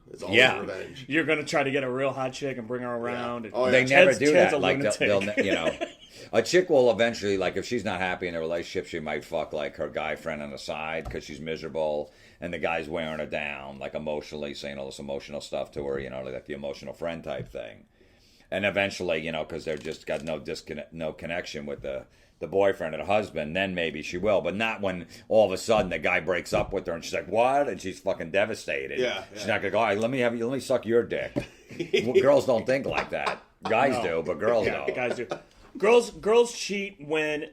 It's all revenge. You're gonna try to get a real hot chick and bring her around. Yeah. Oh, yeah. They never Chad's- do Chad's that. a Like lunatic. a chick will eventually, like, if she's not happy in a relationship, she might fuck like her guy friend on the side because she's miserable, and the guy's wearing her down, like emotionally, saying all this emotional stuff to her, like the emotional friend type thing. And eventually, because they're just got no connection with the boyfriend or the husband, then maybe she will. But not when all of a sudden the guy breaks up with her and she's like, what? And she's fucking devastated. Yeah. She's not going to go, all right, let me suck your dick. Girls don't think like that. Guys do, but girls don't. Guys do. Girls cheat when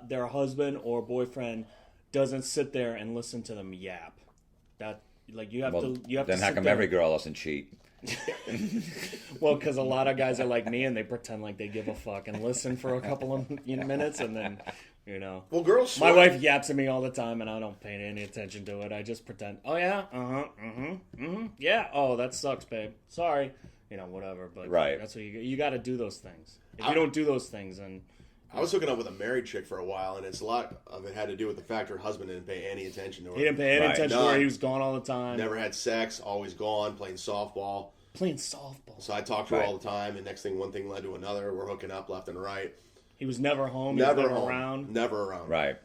their husband or boyfriend doesn't sit there and listen to them yap. That you have to. Then how sit come there. every girl doesn't cheat? Well, because a lot of guys are like me and they pretend like they give a fuck and listen for a couple of minutes and then, Well, girls. My wife yaps at me all the time and I don't pay any attention to it. I just pretend. Oh yeah, yeah. Oh, that sucks, babe. Sorry, whatever. But right. That's what you got to do those things. If you don't do those things, then. I was hooking up with a married chick for a while, and a lot of it had to do with the fact her husband didn't pay any attention to her. He didn't pay any Right. attention to None. her. He was gone all the time. Never had sex, always gone, playing softball. Playing softball. So I talked to her all the time, and next thing, one thing led to another. We're hooking up left and right. He was never home. Never he was never home. around. Never around. Right.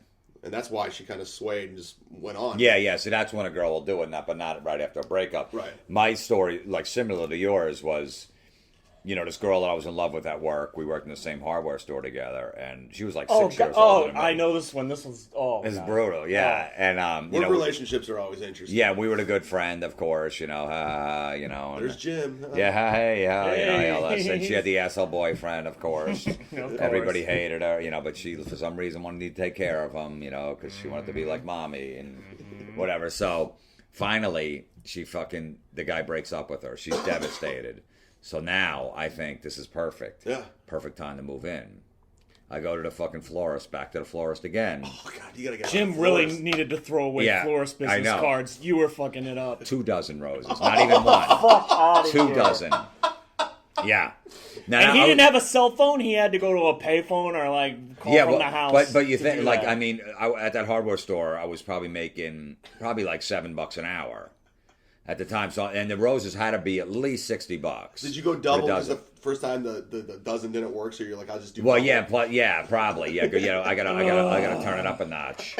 And that's why she kind of swayed and just went on. Yeah. So that's when a girl will do it, but not right after a breakup. Right. My story, like similar to yours, was, this girl that I was in love with at work. We worked in the same hardware store together, and she was like 6 years older than me. I know this one. This was It's brutal, yeah. And Work relationships are always interesting. yeah, we were a good friend, of course. And, There's Jim. yeah, hey, Hey. all that. And she had the asshole boyfriend, of course. Of course. Everybody hated her, but she, for some reason, wanted to take care of him, because she wanted to be like mommy and whatever. So finally, the guy breaks up with her. She's devastated. So now I think this is perfect. Yeah. Perfect time to move in. I go to the fucking florist, back to the florist again. Oh, God, you got to get Jim really needed to throw away florist I business know. cards. You were fucking it up. 2 dozen roses, not even one. 2 dozen. Yeah. And he didn't have a cell phone. He had to go to a payphone or like call from the house. But you think like I mean, at that hardware store, I was probably making like $7 an hour at the time. So and the roses had to be at least $60. Did you go double because the first time the dozen didn't work? So you're like, I'll just do. Well, double. Probably. Yeah, I gotta turn it up a notch.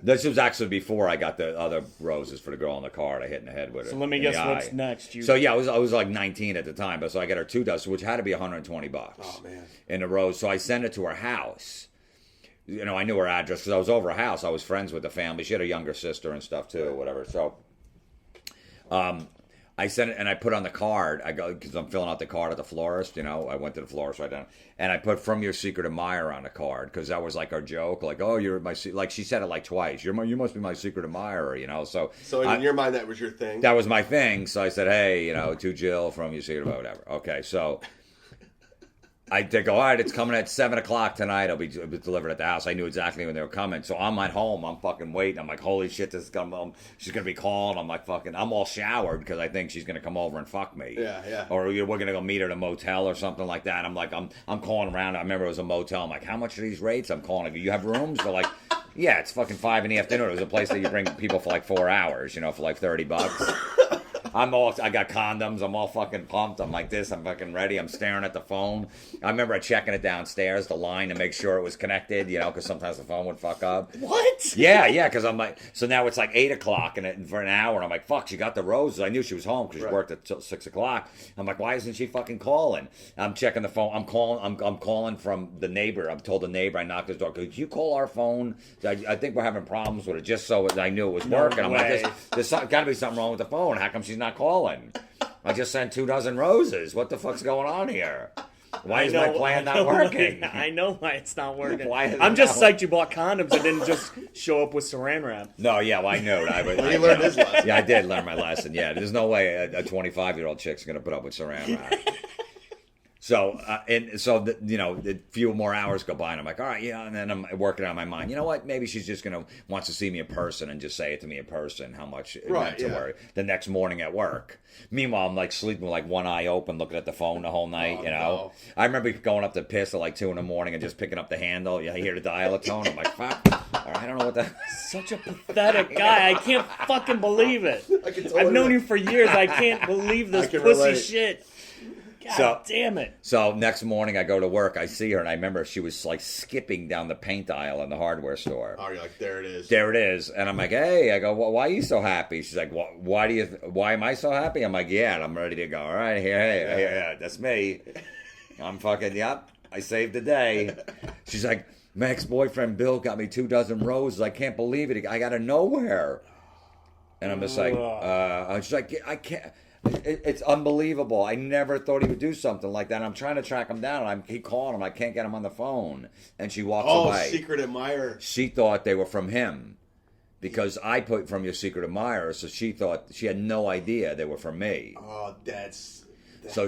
This was actually before I got the other roses for the girl in the car. I hit in the head with it. So let me guess what's next. So yeah, I was like 19 at the time, but so I got her 2 dozen, which had to be $120. Oh man! In a rose. So I sent it to her house. You know, I knew her address because I was over her house. I was friends with the family. She had a younger sister and stuff too, or whatever. So, I sent it and I put on the card. I go because I'm filling out the card at the florist. You know, I went to the florist right down, and I put "From Your Secret Admirer" on the card because that was like our joke. Like, oh, you're my like she said it like twice. You must be my secret admirer. You know, so in your mind that was your thing. That was my thing. So I said, hey, you know, to Jill from Your Secret Admirer, whatever. Okay, so. They go, all right, it's coming at 7 o'clock tonight. It'll be delivered at the house. I knew exactly when they were coming. So I'm at home. I'm fucking waiting. I'm like, holy shit, this is coming. She's going to be calling. I'm like, fucking, I'm all showered because I think she's going to come over and fuck me. Yeah. Or we're going to go meet her at a motel or something like that. I'm like, I'm calling around. I remember it was a motel. I'm like, how much are these rates? I'm calling. You have rooms? They're like, yeah, it's fucking 5 in the afternoon. It was a place that you bring people for like 4 hours, you know, for like $30. I got condoms. I'm all fucking pumped. I'm like this. I'm fucking ready. I'm staring at the phone. I remember checking it downstairs, the line, to make sure it was connected, you know, because sometimes the phone would fuck up. What? Yeah, because I'm like, so now it's like 8 o'clock and for an hour, and I'm like, fuck, she got the roses. I knew she was home because she worked at 6 o'clock. I'm like, why isn't she fucking calling? I'm checking the phone. I'm calling from the neighbor. I'm told the neighbor, I knocked his door. Could you call our phone? I think we're having problems with it, just so I knew it was working. I'm like, there's got to be something wrong with the phone. How come she's not calling? I just sent 2 dozen roses. What the fuck's going on here? Why is my plan not working? I know why it's not working. I'm just psyched you bought condoms and didn't just show up with Saran wrap. No, yeah, well, I knew. You learned his lesson. Yeah, I did learn my lesson. Yeah, there's no way a 25-year-old chick's going to put up with Saran wrap. So, a few more hours go by, and I'm like, all right, yeah, and then I'm working on my mind. You know what? Maybe she's just wants to see me in person and just say it to me in person, how much it meant to her the next morning at work. Meanwhile, I'm like sleeping with like one eye open, looking at the phone the whole night, you know? No. I remember going up to piss at like 2 in the morning and just picking up the handle. You hear the dial tone. I'm like, fuck. All right, I don't know what that. Such a pathetic guy. I can't fucking believe it. I've known you for years. I can't believe this pussy shit. God damn it. So next morning I go to work, I see her, and I remember she was like skipping down the paint aisle in the hardware store. Oh, you're like, there it is. There it is. And I'm like, hey, I go, well, why are you so happy? She's like, why am I so happy? I'm like, yeah, and I'm ready to go. All right, here, that's me. I'm fucking, yep, I saved the day. She's like, my ex-boyfriend Bill got me 2 dozen roses. I can't believe it. I got to nowhere. And I'm just like, she's like, I can't. It's unbelievable. I never thought he would do something like that. I'm trying to track him down, and I keep calling him. I can't get him on the phone. And she walks away. Oh, secret admirer. She thought they were from him because I put From Your Secret Admirer, so she thought she had no idea they were from me. Oh, so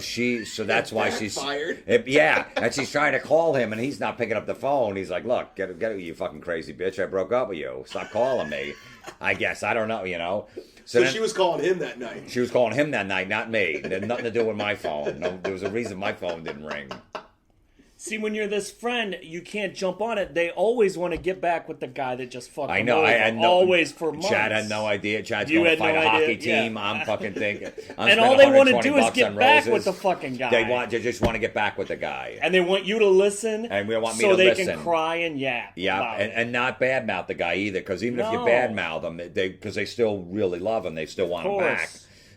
that's why she's fired. And she's trying to call him, and he's not picking up the phone. He's like, "Look, get it, you fucking crazy bitch! I broke up with you. Stop calling me." I guess I don't know, you know. So she was calling him that night. She was calling him that night, not me. It had nothing to do with my phone. No, there was a reason my phone didn't ring. See, when you're this friend, you can't jump on it. They always want to get back with the guy that just fucked I know. Over. I had no, always for months. Chad had no idea. Chad's going to fight a hockey team. Yeah. I'm fucking thinking. And all they want to do is get back with the fucking guy. They just want to get back with the guy. And they want you to listen. And we want me so to they listen. can cry and yap. Yeah, and not badmouth the guy either, because even if you badmouth them, because they still really love him, they still want him back.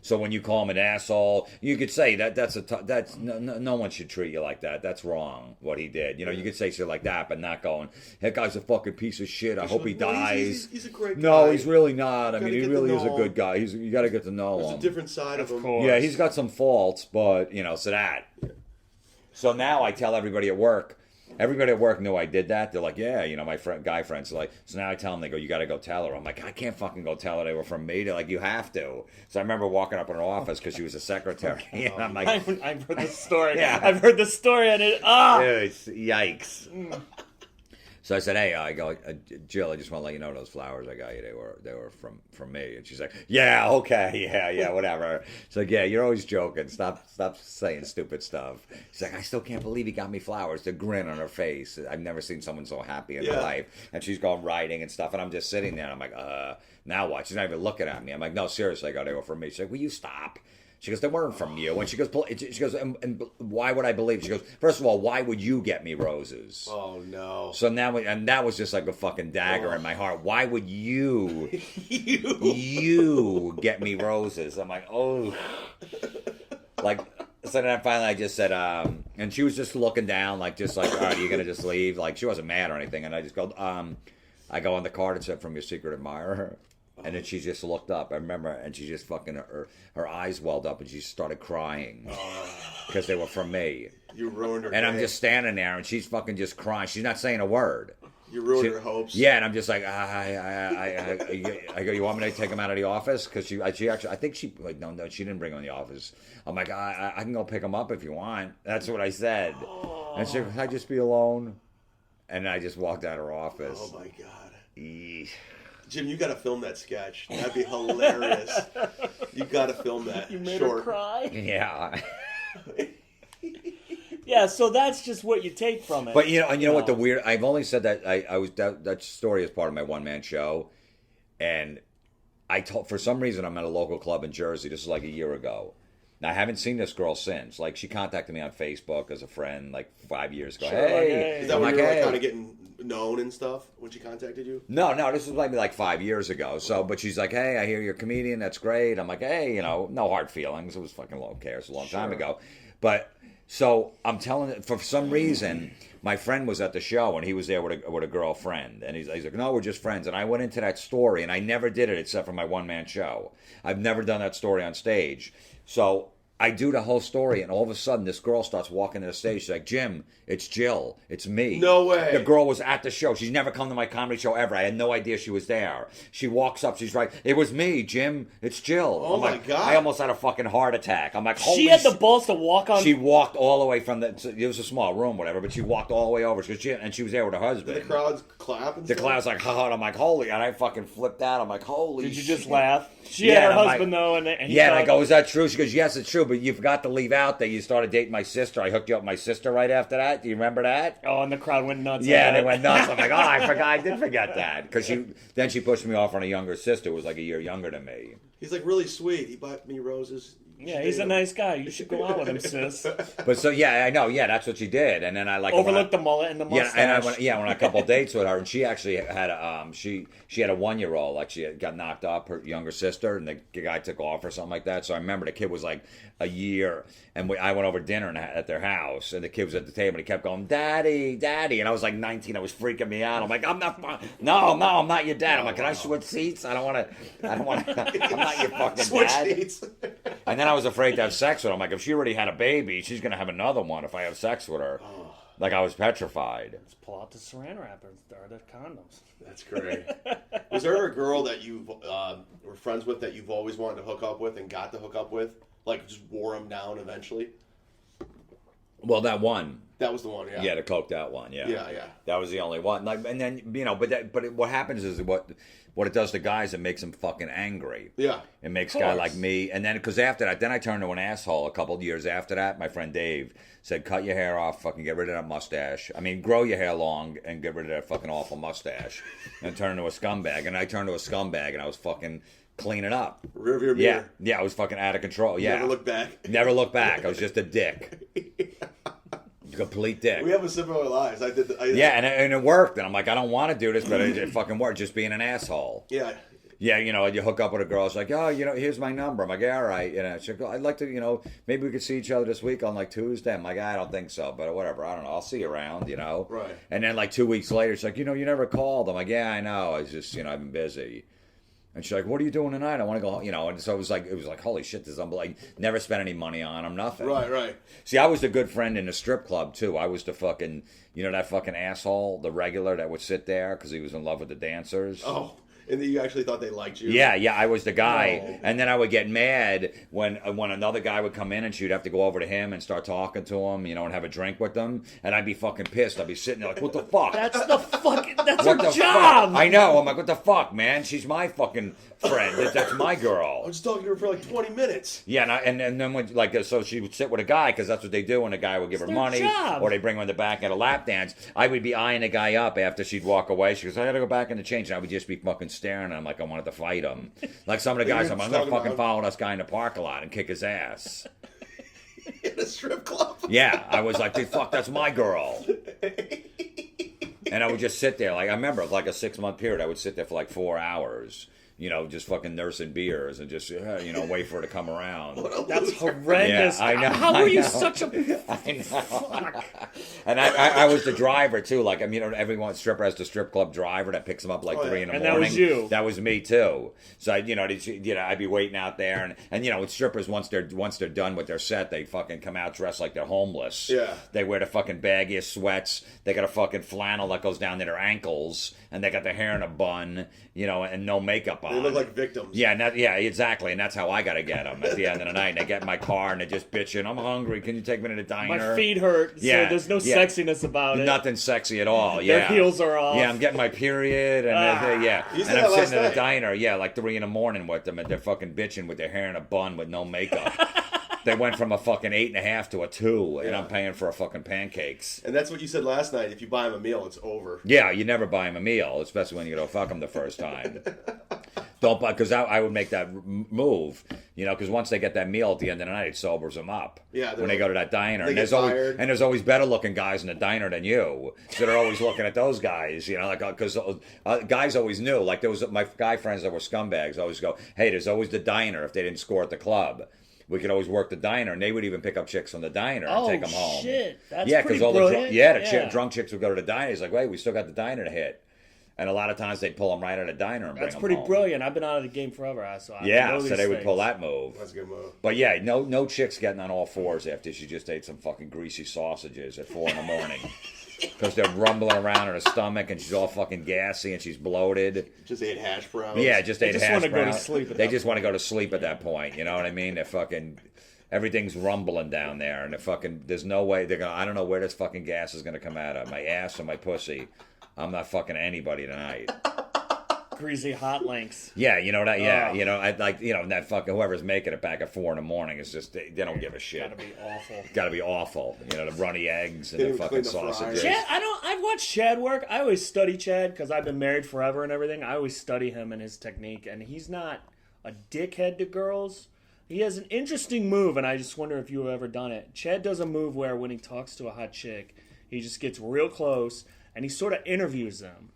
So when you call him an asshole, you could say that's no one should treat you like that. That's wrong what he did. You know, you could say shit like that, but not going, that guy's a fucking piece of shit. I hope he dies. He's a great guy. No, he's really not. I mean, he really is a good guy. You got to get to know him. There's a different side of him. Yeah, he's got some faults, but so that. So now I tell everybody at work. Everybody at work knew I did that. They're like, yeah, my guy friends are like, so now I tell them, they go, you got to go tell her. I'm like, I can't fucking go tell her they were from me. They're like, you have to. So I remember walking up in her office because she was a secretary. And I'm like, I've heard the story. Yeah. I've heard the story and it, yikes. So I said, hey, I go, Jill, I just want to let you know those flowers I got you, they were from me. And she's like, yeah, okay, yeah, whatever. She's like, yeah, you're always joking. Stop saying stupid stuff. She's like, I still can't believe he got me flowers. The grin on her face. I've never seen someone so happy in her life. And she's going writing and stuff, and I'm just sitting there, and I'm like, now what? She's not even looking at me. I'm like, no, seriously, I got they were from me. She's like, will you stop? She goes, they weren't from you. And she goes, and why would I believe? She goes, first of all, why would you get me roses? Oh, no. So now, and that was just like a fucking dagger in my heart. Why would you get me roses? I'm like, oh. Like, so then finally I just said, and she was just looking down, like, all right, are you going to just leave? Like, she wasn't mad or anything. And I just go, I go on the card and said, from your secret admirer. And then she just looked up, I remember, and she just fucking, her eyes welled up and she started crying because they were from me. You ruined her And day. I'm just standing there and she's fucking just crying. She's not saying a word. You ruined her hopes. Yeah, and I'm just like, I go, you want me to take him out of the office? Because she actually, I think she, like, no, she didn't bring him in the office. I'm like, I can go pick him up if you want. That's what I said. And she said, can I just be alone? And I just walked out of her office. Oh, my God. Eesh. Jim, you got to film that sketch. That'd be hilarious. You got to film that. You made Short. her cry? Yeah. Yeah, so that's just what you take from it. But you know what the weird? I've only said that I was that story is part of my one man show, and I told for some reason I'm at a local club in Jersey. This is like a year ago. Now I haven't seen this girl since. Like she contacted me on Facebook as a friend like 5 years ago. Sure, Hey, Is that when you were like, kind of getting known and stuff when she contacted you? No, this was maybe like 5 years ago. So, but she's like, hey, I hear you're a comedian. That's great. I'm like, hey, no hard feelings. It was fucking low cares a long time ago. But so I'm telling for some reason, my friend was at the show and he was there with a girlfriend. And he's like, no, we're just friends. And I went into that story and I never did it except for my one man show. I've never done that story on stage. So I do the whole story, and all of a sudden, this girl starts walking to the stage. She's like, Jim, it's Jill. It's me. No way. The girl was at the show. She's never come to my comedy show ever. I had no idea she was there. She walks up. She's like, it was me, Jim. It's Jill. Oh, I'm my like, God. I almost had a fucking heart attack. I'm like, holy she had the balls to walk on. She walked all the way from it was a small room, whatever, but she walked all the way over. And she was there with her husband. Did the crowd clap and The stuff? crowd's like, haha. I'm like, holy. And I fucking flipped out. I'm like, holy Did you shit. just laugh? She Yeah, had her and I'm husband, like- though, and he Yeah, and I thought- go, is that true? She goes, yes, it's true, but you forgot to leave out that you started dating my sister. I hooked you up with my sister right after that. Do you remember that? Oh, and the crowd went nuts. Yeah, at they it. went nuts. I'm like, I did forget that. Because then she pushed me off on a younger sister who was like a year younger than me. He's like really sweet. He bought me roses. Yeah, he's a nice guy. You should go out with him, sis. But so, yeah, I know. Yeah, that's what she did. And then I like... Overlooked the mullet and the mustache. Yeah, and I went on a couple dates with her, and she actually had she had a 1-year-old, like she had got knocked up, her younger sister, and the guy took off or something like that. So I remember the kid was like a year, and I went over to dinner at their house, and the kid was at the table, and he kept going, Daddy, Daddy, and I was like 19, I was freaking me out. I'm like, I'm not your dad. I'm like, can I switch seats? I don't want to. I'm not your fucking Switch dad. seats. And then I was afraid to have sex with her. I'm like, if she already had a baby, she's gonna have another one if I have sex with her. Like I was petrified. Let's pull out the Saran wrappers. There are the condoms. That's great. Was there a girl that you were friends with that you've always wanted to hook up with and got to hook up with? Like just wore them down eventually? Well, that one. That was the one, yeah. Yeah, the coked out one. Yeah. Yeah. That was the only one. Like, and then what happens is what it does to guys, it makes them fucking angry. Yeah. It makes a guy like me, and then because after that, then I turned to an asshole. A couple of years after that, my friend Dave said, "Cut your hair off, fucking get rid of that mustache. I mean, grow your hair long and get rid of that fucking awful mustache, and turn into a scumbag." And I turned to a scumbag, and I was fucking cleaning up. Rearview mirror. Yeah, I was fucking out of control. Yeah, Never look back. Never look back. I was just a dick. Complete dick. We have a similar lives. Yeah, and it worked. And I'm like, I don't want to do this, but it fucking worked. Just being an asshole. Yeah. Yeah, you hook up with a girl. It's like, oh, here's my number. I'm like, yeah, all right. She's like, I'd like to, maybe we could see each other this week on like Tuesday. I'm like, I don't think so, but whatever. I don't know. I'll see you around, Right. And then like 2 weeks later, she's like, you never called. I'm like, yeah, I know. I just, I've been busy. And she's like, what are you doing tonight? I want to go, and so it was like, holy shit, this is unbelievable. Never spent any money on him, nothing. Right. See, I was the good friend in the strip club, too. I was the fucking, that fucking asshole, the regular that would sit there because he was in love with the dancers. Oh. And that you actually thought they liked you? Yeah, I was the guy. And then I would get mad when another guy would come in and she'd have to go over to him and start talking to him, and have a drink with them. And I'd be fucking pissed. I'd be sitting there like, what the fuck? That's her What the job. fuck? I know. I'm like, what the fuck, man? She's my fucking friend. That's my girl. I was talking to her for like 20 minutes. Yeah, and then when, so she would sit with a guy because that's what they do when a guy would give her money job. or they bring her in the back at a lap dance. I would be eyeing a guy up after she'd walk away. She goes, I got to go back in the change. And I would just be fucking staring at him like I wanted to fight him. Like some of the guys, I'm going to fucking follow this guy in the parking lot and kick his ass. In a strip club? Yeah, I was like, dude, fuck, that's my girl. And I would just sit there. Like, I remember, like a 6-month period, I would sit there for like 4 hours. Just fucking nursing beers and just, wait for her to come around. That's horrendous. Yeah, I know. How are you such a... I know. Fuck. And I was the driver, too. Like, everyone stripper has the strip club driver that picks them up like 3 in the morning. And that was you. That was me, too. So, I'd be waiting out there. And with strippers, once they're done with their set, they fucking come out dressed like they're homeless. Yeah. They wear the fucking baggiest sweats. They got a fucking flannel that goes down to their ankles. And they got their hair in a bun, and no makeup on. They look like victims. Yeah, exactly. And that's how I got to get them at the end of the night. And they get in my car and they're just bitching, I'm hungry. Can you take me to the diner? My feet hurt, so there's no sexiness about it. Nothing sexy at all, Their heels are off. Yeah, I'm getting my period. And You said and I'm that sitting last at night. the diner, like 3 in the morning with them. And they're fucking bitching with their hair in a bun with no makeup. They went from a fucking 8.5 to a 2. And I'm paying for a fucking pancakes. And that's what you said last night. If you buy them a meal, it's over. Yeah, you never buy them a meal, especially when you go fuck them the first time. Don't buy, because I would make that move, because once they get that meal at the end of the night, it sobers them up. Yeah, when they go to that diner, they and get there's always better looking guys in the diner than you, so they're always looking at those guys, because guys always knew. Like there was my guy friends that were scumbags always go, hey, there's always the diner if they didn't score at the club. We could always work the diner, and they would even pick up chicks from the diner and take them home. Oh, shit. That's because pretty brilliant. The drunk chicks would go to the diner. He's like, wait, we still got the diner to hit. And a lot of times they'd pull them right out of the diner and bring them home. That's pretty brilliant. I've been out of the game forever, so I know so these they would things. pull that move. That's a good move. But yeah, no chicks getting on all fours after she just ate some fucking greasy sausages at 4 in the morning. Because they're rumbling around in her stomach and she's all fucking gassy and she's bloated. Just ate hash browns. Yeah, just ate hash browns. They just want to go to sleep at They just want to go to sleep at that point. You know what I mean? They're fucking... Everything's rumbling down there, and there's no way they're gonna. I don't know where this fucking gas is gonna come out of, my ass or my pussy. I'm not fucking anybody tonight. Greasy hot links. Yeah, you know that. Yeah, I'd like, that fucking whoever's making it back at 4 in the morning is just they don't give a shit. Gotta be awful. Gotta be awful. The runny eggs and They the don't fucking clean the sausages. fryers. Chad, I've watched Chad work. I always study Chad because I've been married forever and everything. I always study him and his technique, and he's not a dickhead to girls. He has an interesting move, and I just wonder if you've ever done it. Chad does a move where when he talks to a hot chick, he just gets real close, and he sort of interviews them.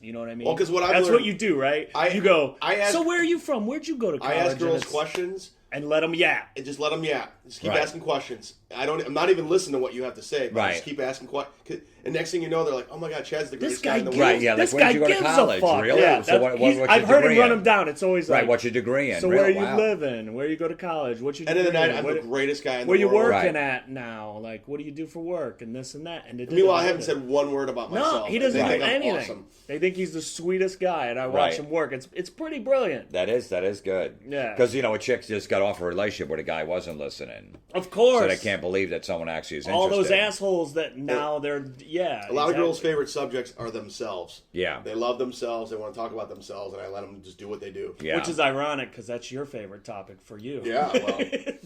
You know what I mean? Well, because that's what you do, right? You go, so where are you from? Where'd you go to college? I ask girls questions. And let them yap. And just let them yap. Just keep asking questions. I'm not even listening to what you have to say, but I just keep asking questions. And next thing you know, they're like, "Oh my God, Chad's the greatest guy in the world." Right? Yeah. This like, guy where'd you go to gives college? a fuck. Really? Yeah, So what's your I've heard him degree run in? him down. It's always like, right. What's your degree in? So Really? where are you Wow. living? Where you go to college? What's your End degree? of the night, I'm the greatest guy in the world. Where you working Right. at now? Like, what do you do for work? And this and that. And Meanwhile, I haven't said one word about myself. No, he doesn't They do think I'm anything. awesome. They think he's the sweetest guy, and I watch him work. It's pretty brilliant. That is good. Yeah. Because a chick just got off a relationship where the guy wasn't listening. Of course. So they can't believe that someone actually is interested. All those assholes that now they're A lot of girls' favorite subjects are themselves. Yeah. They love themselves. They want to talk about themselves, and I let them just do what they do. Yeah. Which is ironic because that's your favorite topic for you. Yeah, well.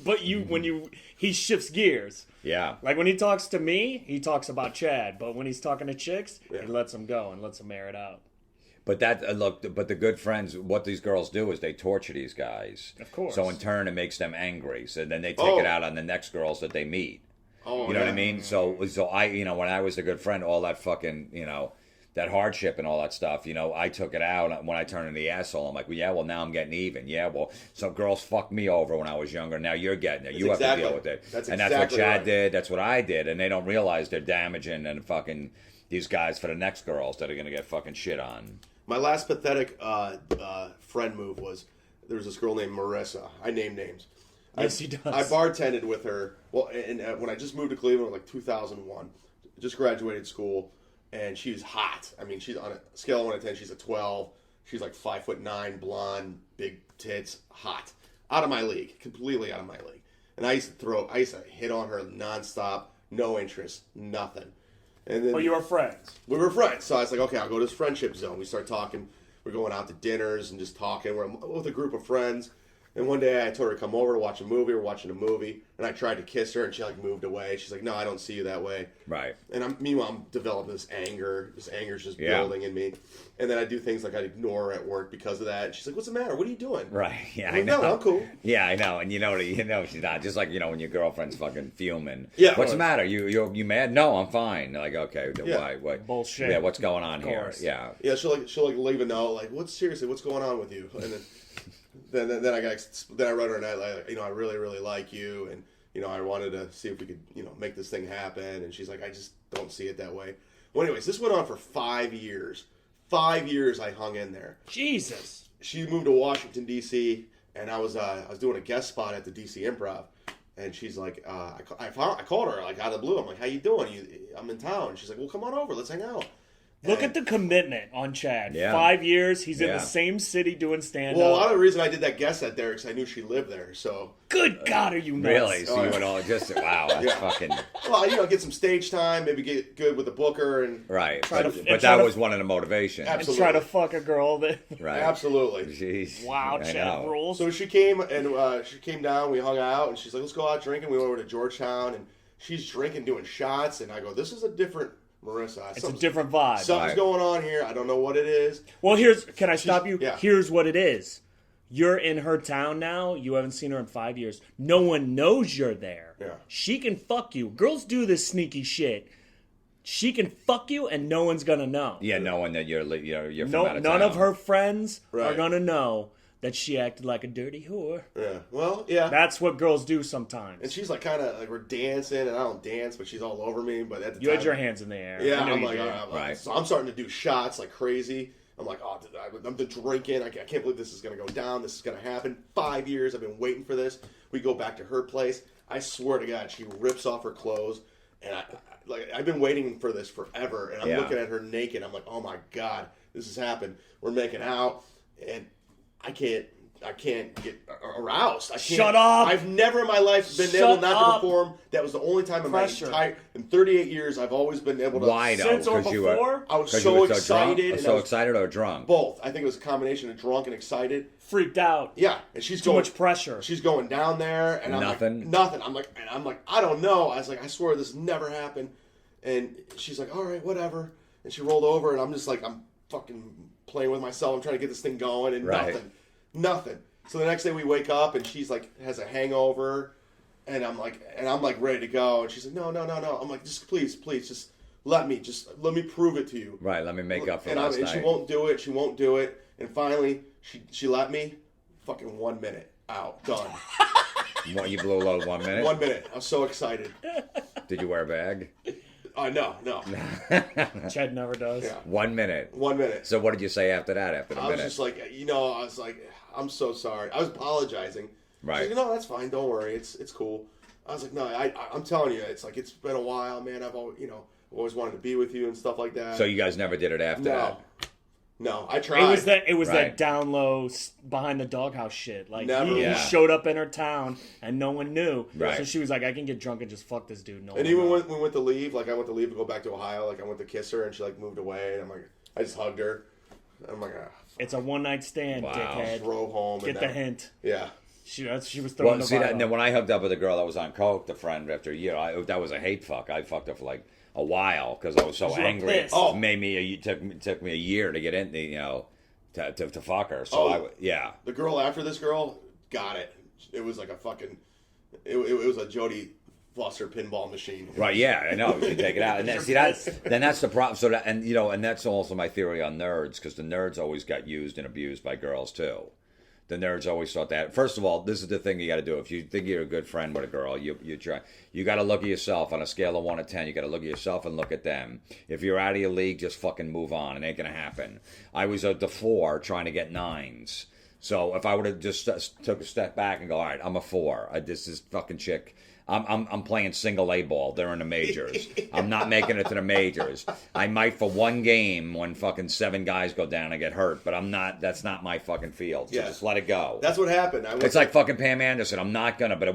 But he shifts gears. Yeah. Like when he talks to me, he talks about Chad. But when he's talking to chicks, he lets them go and lets them air it out. But but the good friends, what these girls do is they torture these guys. Of course. So in turn, it makes them angry. So then they take it out on the next girls that they meet. Oh, you know what I mean? So I, when I was a good friend, all that fucking, that hardship and all that stuff, I took it out when I turned into the asshole. I'm like, well, now I'm getting even. Yeah, well, some girls fucked me over when I was younger. Now you're getting it. You have to deal with it. That's what Chad did. That's what I did. And they don't realize they're damaging and fucking these guys for the next girls that are going to get fucking shit on. My last pathetic friend move was there was this girl named Marissa. I name names. Yes, he does. I bartended with her. Well, and when I just moved to Cleveland, like 2001, just graduated school, and she was hot. I mean, she's on a scale of 1 to 10, she's a 12. She's like 5'9", blonde, big tits, hot. Out of my league. Completely out of my league. And I used to hit on her nonstop, no interest, nothing. And then, But you were friends. We were friends. So I was like, okay, I'll go to this friendship zone. We start talking. We're going out to dinners and just talking. We're with a group of friends. And one day I told her to come over to watch a movie. We're watching a movie. And I tried to kiss her and she like moved away. She's like, no, I don't see you that way. Right. And meanwhile, I'm developing this anger. This anger's just building in me. And then I do things like I ignore her at work because of that. And she's like, what's the matter? What are you doing? Right. Yeah, I know. No, I'm cool. Yeah, I know. And you know she's not. Just like, when your girlfriend's fucking fuming. Yeah. What's the matter? You mad? No, I'm fine. Like, okay, why? What? Bullshit. Yeah, what's going on here? Yeah. Yeah, she'll leave a note like, what's going on with you? And then I wrote her a note like, I really, really like you, and I wanted to see if we could, make this thing happen. And she's like, I just don't see it that way. Well, anyways, this went on for 5 years. 5 years I hung in there. Jesus. She moved to Washington D.C. and I was doing a guest spot at the D.C. Improv, and she's like, I called her like out of the blue. I'm like, how you doing? I'm in town. She's like, well, come on over. Let's hang out. Look at the commitment on Chad. Yeah. 5 years. He's in the same city doing stand-up. Well, a lot of the reason I did that guest set there because I knew she lived there. So good God, are you nuts? Really? So you would all just wow, that's fucking. Well, get some stage time, maybe get good with the booker, and right. But that was one of the motivations. Absolutely. And try to fuck a girl that. Right. Absolutely. Jeez. Wow, Chad rules. So she came and she came down. We hung out, and she's like, "Let's go out drinking." We went over to Georgetown, and she's drinking, doing shots, and I go, "This is a different Marissa. It's a different vibe. Something's going on here. I don't know what it is." Well, can I stop you? Yeah. Here's what it is. You're in her town now. You haven't seen her in 5 years. No one knows you're there. Yeah. She can fuck you. Girls do this sneaky shit. She can fuck you, and no one's gonna know. Yeah, knowing that you're from out of town. None of her friends are Right. gonna know that she acted like a dirty whore. Yeah. Well, yeah. That's what girls do sometimes. And she's like, kind of like, we're dancing, and I don't dance, but she's all over me. But at the You time, had your hands in the air. Yeah, I know I'm you like, did. all right, Right. So I'm starting to do shots like crazy. I'm like, oh, I'm drinking. I can't believe this is going to go down. This is going to happen. 5 years. I've been waiting for this. We go back to her place. I swear to God, she rips off her clothes. And I've been waiting for this forever. And I'm looking at her naked. I'm like, oh my God, this has happened. We're making out. And I can't get aroused. Shut up! I've never in my life been able not to perform. That was the only time in in 38 years I've always been able to. Why though? Since or Because before? I was so excited. So excited or drunk? Both. I think it was a combination of drunk and excited. Freaked out. Yeah, and she's Too much pressure. She's going down there, and I'm Nothing. like, nothing. I'm like, I don't know. I was like, I swear this never happened. And she's like, all right, whatever. And she rolled over, and I'm just like, I'm fucking playing with myself. I'm trying to get this thing going, and nothing. So the next day we wake up, and she's like, has a hangover, and I'm like ready to go. And she's like, no. I'm like, just please, just let me prove it to you. Right. Let me make up for and last night. She won't do it. And finally, she let me. Fucking 1 minute out, done. What, you blew a load 1 minute? 1 minute. I was so excited. Did you wear a bag? No. Chad never does. Yeah. 1 minute. 1 minute. So what did you say after that? After the I was minute? just like, I was like, I'm so sorry. I was apologizing. Right. She's like, no, that's fine. Don't worry. It's cool. I was like, no, I'm telling you, it's like, it's been a while, man. I've always wanted to be with you and stuff like that. So you guys never did it after that? No, I tried. It was Right. that down low behind the doghouse shit. Like Never. he Yeah. showed up in her town and no one knew. Right. So she was like, I can get drunk and just fuck this dude. No And one even knows. when we went to leave, like I went to leave to go back to Ohio, like I went to kiss her and she like moved away, and I'm like, I just hugged her. And I'm like, It's a one night stand, Wow. dickhead. drove home. Get and the that- hint. Yeah. She was throwing Well, the see vibe that, and then up. when I hooked up with a girl that was on coke, the friend after a year, that was a hate fuck. I fucked her for like a while because I was so You were angry. pissed. Oh. Took me a year to get in, to fuck her. So Oh. The girl after this girl got it. It was like a fucking. It was a Jodie Foster pinball machine. Right, yeah, I know. You take it out, and then that's the problem. So that, and that's also my theory on nerds, because the nerds always got used and abused by girls too. The nerds always thought that. First of all, this is the thing you got to do. If you think you're a good friend with a girl, you try. You got to look at yourself on a scale of 1 to 10. You got to look at yourself and look at them. If you're out of your league, just fucking move on. It ain't gonna happen. I was at the 4 trying to get 9s. So if I would have just took a step back and go, all right, I'm a 4. This is fucking chick. I'm playing single A ball. They're in the majors. I'm not making it to the majors. I might for one game when fucking 7 guys go down and get hurt, but I'm not. That's not my fucking field. So just let it go. That's what happened. It's like fucking Pam Anderson. I'm not gonna. But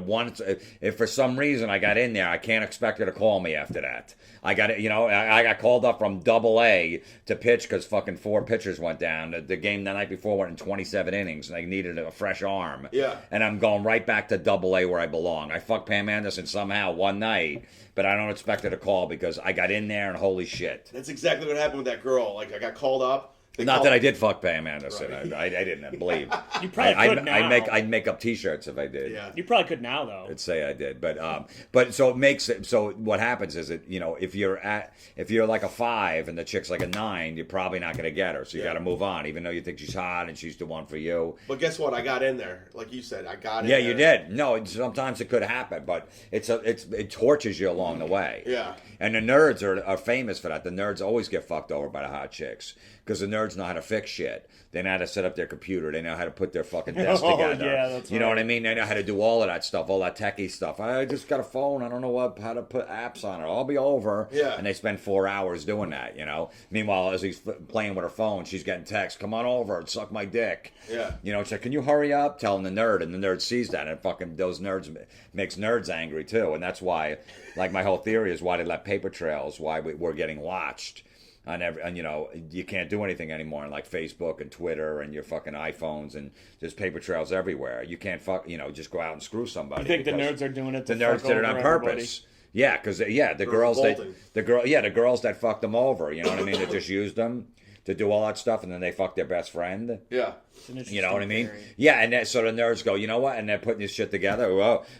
if for some reason I got in there, I can't expect her to call me after that. I got it. I got called up from Double A to pitch because fucking 4 pitchers went down. The game the night before went in 27 innings, and I needed a fresh arm. Yeah. And I'm going right back to Double A where I belong. I fucked Pam Anderson somehow one night, but I don't expect her to call because I got in there and holy shit. That's exactly what happened with that girl. Like, I got called up. Not that I did fuck Pam Anderson. Right. I didn't believe. You probably could now. I'd make up T-shirts if I did. Yeah. You probably could now though. I'd say I did, but so it makes it. So what happens is if you're like a 5 and the chick's like a 9, you're probably not going to get her. So you got to move on, even though you think she's hot and she's the one for you. But guess what? I got in there, like you said. I got in. Yeah, there. you did. No, sometimes it could happen, but it tortures you along the way. Yeah. And the nerds are famous for that. The nerds always get fucked over by the hot chicks because the nerds know how to fix shit. They know how to set up their computer. They know how to put their fucking desk together. Yeah, that's you know what I mean? They know how to do all of that stuff, all that techie stuff. I just got a phone. I don't know how to put apps on it. I'll be over. Yeah. And they spend 4 hours doing that, Meanwhile, as he's playing with her phone, she's getting texts, come on over and suck my dick. Yeah. It's like, can you hurry up? Telling the nerd, and the nerd sees that, and fucking those nerds makes nerds angry, too. And that's why, like, my whole theory is why they let paper trails, why we're getting watched. And you can't do anything anymore on like Facebook and Twitter and your fucking iPhones and there's paper trails everywhere. You can't just go out and screw somebody. You think the nerds are doing it? The nerds did it on purpose. Yeah, because the girls the girls that fucked them over. You know what I mean? That just used them to do all that stuff, and then they fuck their best friend. Yeah. You know what I mean? Yeah, and so the nerds go, you know what? And they're putting this shit together.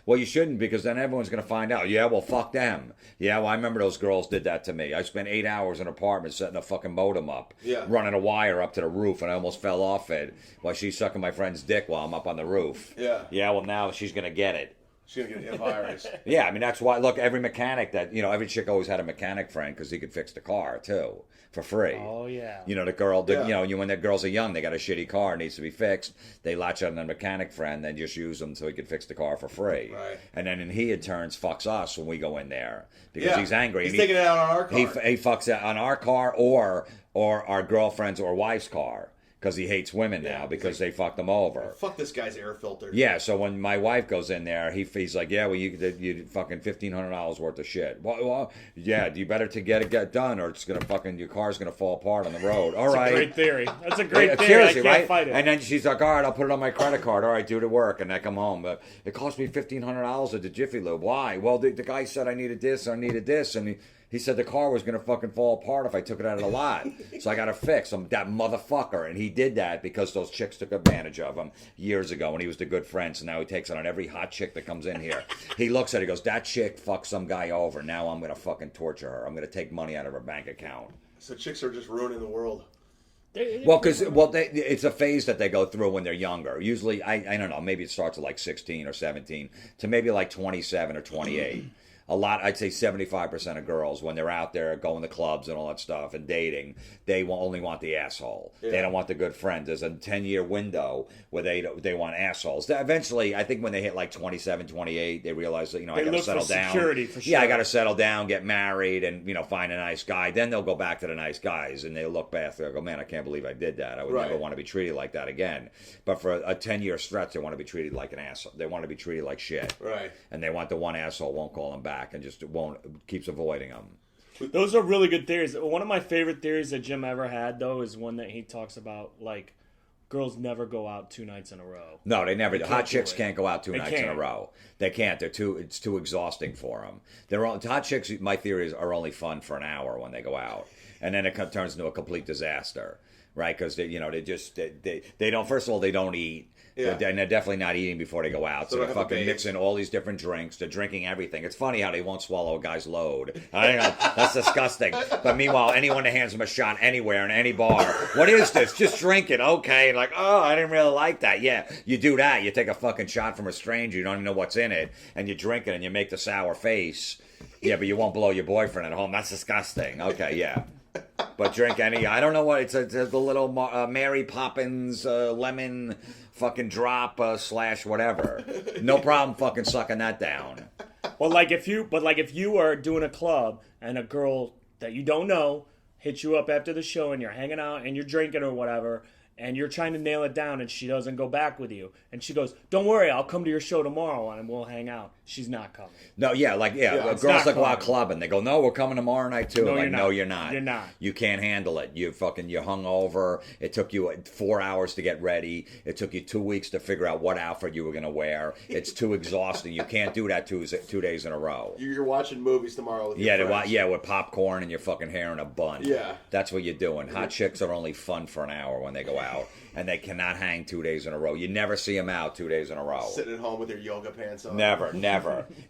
Well, you shouldn't, because then everyone's going to find out. Yeah, well, fuck them. Yeah, well, I remember those girls did that to me. I spent 8 hours in an apartment setting a fucking modem up, running a wire up to the roof, and I almost fell off it while she's sucking my friend's dick while I'm up on the roof. Yeah. Yeah, well, now she's going to get it. She's going to get a virus. Yeah, I mean, that's why, look, every mechanic every chick always had a mechanic friend because he could fix the car, too. For free. Oh yeah. The girl. When the girls are young, they got a shitty car, needs to be fixed. They latch on a mechanic friend, then just use them so he could fix the car for free. Right. And then he in turns fucks us when we go in there because he's angry. He's taking it out on our car. He fucks it on our car or our girlfriend's or wife's car. Because he hates women now because they fucked him over. Fuck this guy's air filter. Yeah, so when my wife goes in there, he's like, yeah, well, you fucking $1,500 worth of shit. Well, yeah, you better to get it done, or it's gonna your car's gonna fall apart on the road. All right, That's a great theory. That's a great theory. Seriously, I can't right? fight it. And then she's like, all right, I'll put it on my credit card. All right, do the work, and I come home. But it cost me $1,500 at the Jiffy Lube. Why? Well, the guy said I needed this, and he said the car was going to fucking fall apart if I took it out of the lot. So I got to fix him, that motherfucker. And he did that because those chicks took advantage of him years ago when he was the good friend. So now he takes it on every hot chick that comes in here. He looks at it, he goes, that chick fucked some guy over. Now I'm going to fucking torture her. I'm going to take money out of her bank account. So chicks are just ruining the world. Well, it's a phase that they go through when they're younger. Usually, I don't know, maybe it starts at like 16 or 17 to maybe like 27 or 28. I'd say 75% of girls, when they're out there going to clubs and all that stuff and dating, they only want the asshole. Yeah. They don't want the good friend. There's a 10-year window where they want assholes. Eventually, I think when they hit like 27, 28, they realize that, I got to settle down. Security, for sure. Yeah, I got to settle down, get married, and, find a nice guy. Then they'll go back to the nice guys, and they'll look back. They'll go, man, I can't believe I did that. I would never want to be treated like that again. But for a 10-year stretch, they want to be treated like an asshole. They want to be treated like shit. Right. And they want the one asshole won't call them back and just keeps avoiding them. Those are really good theories. One of my favorite theories that Jim ever had, though, is one that he talks about, like, girls never go out 2 nights in a row. No, they never. Hot chicks can't go out 2 nights in a row. They can't. It's too exhausting for them. Hot chicks, my theory is, are only fun for an hour when they go out, and then it turns into a complete disaster, right? Because they don't. First of all, they don't eat. Yeah. And they're definitely not eating before they go out. So they're fucking mixing all these different drinks. They're drinking everything. It's funny how they won't swallow a guy's load. I know, that's disgusting. But meanwhile, anyone that hands them a shot anywhere in any bar, what is this? Just drink it. Okay. Like, oh, I didn't really like that. Yeah, you do that. You take a fucking shot from a stranger. You don't even know what's in it. And you drink it and you make the sour face. Yeah, but you won't blow your boyfriend at home. That's disgusting. Okay, yeah. But drink I don't know what, it's the little Mary Poppins lemon fucking drop / whatever. No problem fucking sucking that down. Well, like if you are doing a club and a girl that you don't know hits you up after the show and you're hanging out and you're drinking or whatever, and you're trying to nail it down and she doesn't go back with you, and she goes, "Don't worry, I'll come to your show tomorrow and we'll hang out." She's not coming. No, girls that go out clubbing, they go, "No, we're coming tomorrow night too." No, no, you're not. You're not. You can't handle it. You're hungover. It took you 4 hours to get ready. It took you 2 weeks to figure out what outfit you were going to wear. It's too exhausting. You can't do that 2 days in a row. You're watching movies tomorrow with your friends. With popcorn and your fucking hair in a bun. Yeah. That's what you're doing. Hot chicks are only fun for an hour when they go out, and they cannot hang 2 days in a row. You never see them out 2 days in a row. Sitting at home with your yoga pants on. Never.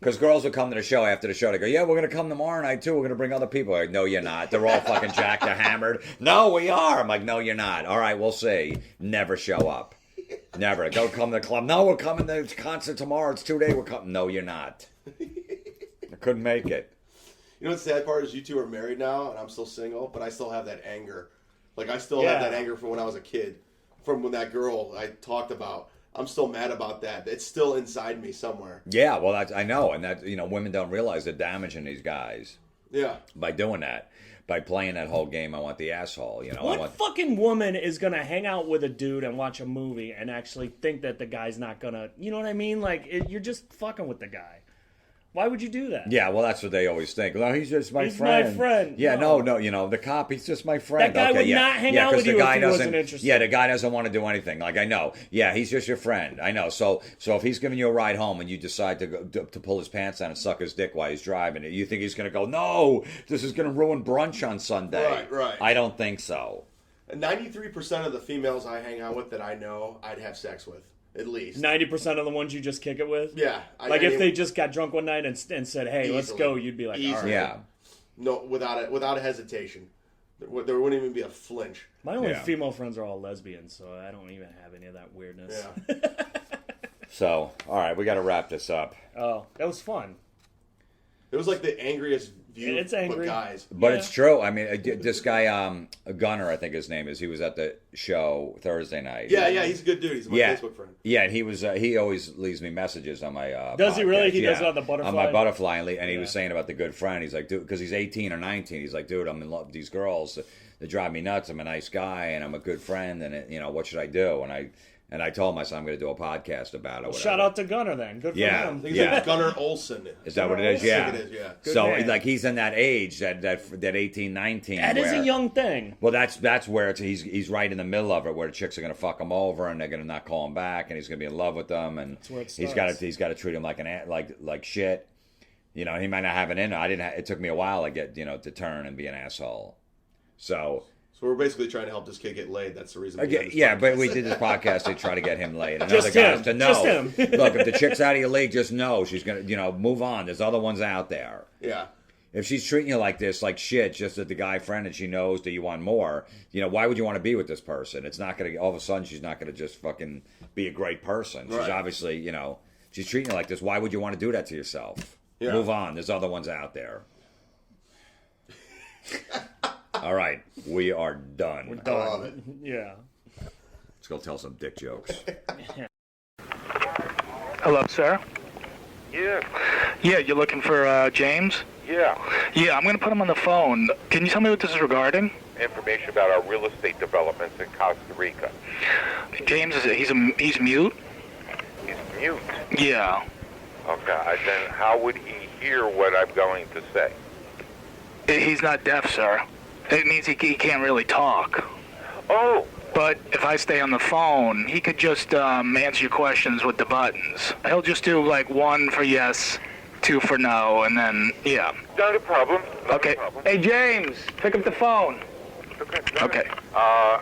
Because girls will come to the show after the show. They go, "Yeah, we're going to come tomorrow night too. We're going to bring other people." I'm like, "No, you're not. They're all fucking jacked. They're hammered." "No, we are." I'm like, "No, you're not." "All right, we'll see." Never show up. Never. Go come to the club. "No, we're coming to the concert tomorrow. It's 2 days. We're coming." "No, you're not." I couldn't make it. You know what the sad part is? You two are married now, and I'm still single, but I still have that anger. Like, I still have that anger from when I was a kid. From when that girl I talked about. I'm still mad about that. It's still inside me somewhere. Yeah, well, I know. And that, women don't realize they're damaging these guys. Yeah. By doing that. By playing that whole game, I want the asshole. What fucking woman is going to hang out with a dude and watch a movie and actually think that the guy's not going to... You know what I mean? Like, you're just fucking with the guy. Why would you do that? Yeah, well, that's what they always think. "No, he's just my he's friend." He's my friend. Yeah, no, the cop, he's just my friend. That guy would not hang out with you if he wasn't interested. Yeah, the guy doesn't want to do anything. Like, I know. Yeah, he's just your friend. I know. So if he's giving you a ride home and you decide to pull his pants down and suck his dick while he's driving, you think he's going to go, "No, this is going to ruin brunch on Sunday." Right. I don't think so. 93% of the females I hang out with that I know, I'd have sex with. At least 90% of the ones you just kick it with. Yeah, if they just got drunk one night and said, "Hey, let's go," you'd be like, easily. "All right." Yeah. No, without a hesitation. There wouldn't even be a flinch. My only female friends are all lesbians, so I don't even have any of that weirdness. Yeah. So, all right, we got to wrap this up. Oh, that was fun. It was like the angriest view, It's angry. but guys. But it's true. I mean, this guy, Gunner, I think his name is. He was at the show Thursday night. Yeah, he's a good dude. He's my Facebook friend. Yeah, and he was. He always leaves me messages on my. Does podcast. he really? He does it on the Butterfly. On my Butterfly, and he was saying about the good friend. He's like, dude, because he's 18 or 19. He's like, dude, I'm in love with these girls. They drive me nuts. I'm a nice guy, and I'm a good friend, and what should I do? And I told him, I said, I'm going to do a podcast about it. Shout out to Gunner then. Good for him. I think it's like Gunner Olsen. Is that what it is? Yeah. I think it is, yeah. Good So man. like he's in that age, that 18, 19. That is a young thing. Well, that's where he's right in the middle of it, where the chicks are going to fuck him over, and they're going to not call him back, and he's going to be in love with them, and where it he's starts. got to treat him like like shit. He might not have it in him. It took me a while to get to turn and be an asshole. So we're basically trying to help this kid get laid. That's the reason. But we did this podcast to try to get him laid. And Just other guys him. to know. Just him. Look, if the chick's out of your league, just know she's gonna, move on. There's other ones out there. Yeah. If she's treating you like this, like shit, just as the guy friend, and she knows that you want more, why would you want to be with this person? It's not gonna. All of a sudden, she's not gonna just fucking be a great person. She's obviously, she's treating you like this. Why would you want to do that to yourself? Yeah. Move on. There's other ones out there. All right, we are done. We're done. I love it. Yeah. Let's go tell some dick jokes. Hello, sir. Yeah. Yeah, you're looking for James? Yeah. Yeah, I'm going to put him on the phone. Can you tell me what this is regarding? Information about our real estate developments in Costa Rica. James, he's mute? He's mute. Yeah. Okay. Then how would he hear what I'm going to say? He's not deaf, sir. It means he can't really talk. Oh. But if I stay on the phone, he could just answer your questions with the buttons. He'll just do like 1 for yes, 2 for no, and then, yeah. Not a problem. Okay. Hey, James, pick up the phone. Okay.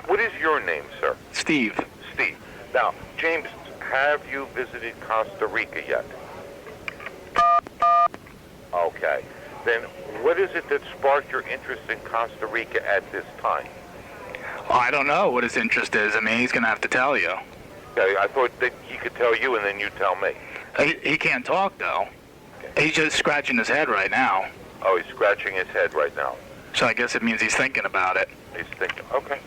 What is your name, sir? Steve. Steve. Now, James, have you visited Costa Rica yet? Okay. Then what is it that sparked your interest in Costa Rica at this time? I don't know what his interest is. I mean, he's going to have to tell you. Okay, I thought that he could tell you and then you tell me. He can't talk, though. He's just scratching his head right now. Oh, he's scratching his head right now. So I guess it means he's thinking about it. He's thinking, okay.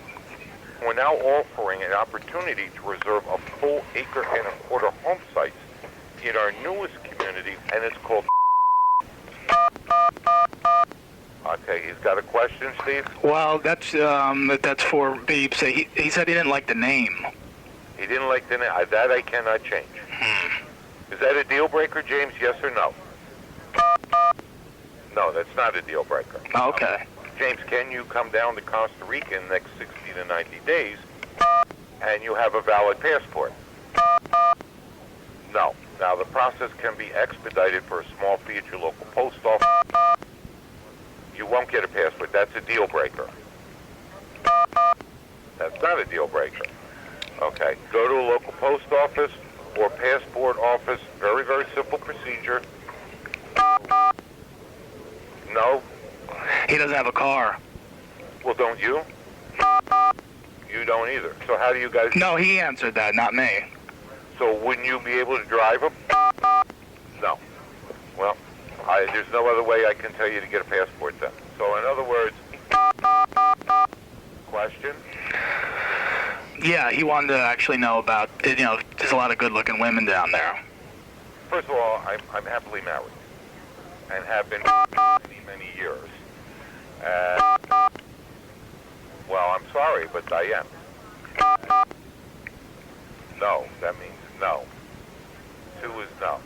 We're now offering an opportunity to reserve a full 1.25 acre home site in our newest community, and it's called Okay, he's got a question, Steve? Well, that's for Beeps. He said he didn't like the name. He didn't like the name. That I cannot change. Is that a deal breaker, James? Yes or no? No, that's not a deal breaker. Okay. James, can you come down to Costa Rica in the next 60 to 90 days and you have a valid passport? No. Now, the process can be expedited for a small fee at your local post office. You won't get a passport. That's a deal breaker. That's not a deal breaker. Okay. Go to a local post office or passport office. Very, very simple procedure. No? He doesn't have a car. Well, don't you? You don't either. So how do you guys... No, he answered that, not me. So wouldn't you be able to drive him? No. Well, there's no other way I can tell you to get a passport then. So in other words... Question? Yeah, he wanted to actually know about, there's a lot of good-looking women down there. First of all, I'm happily married. And have been for many, many years. Well, I'm sorry, but I am. No, that means no. 2 is no.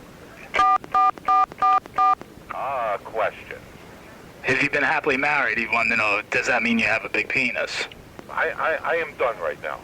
Question. If you've been happily married, he wanted to know, does that mean you have a big penis? I am done right now.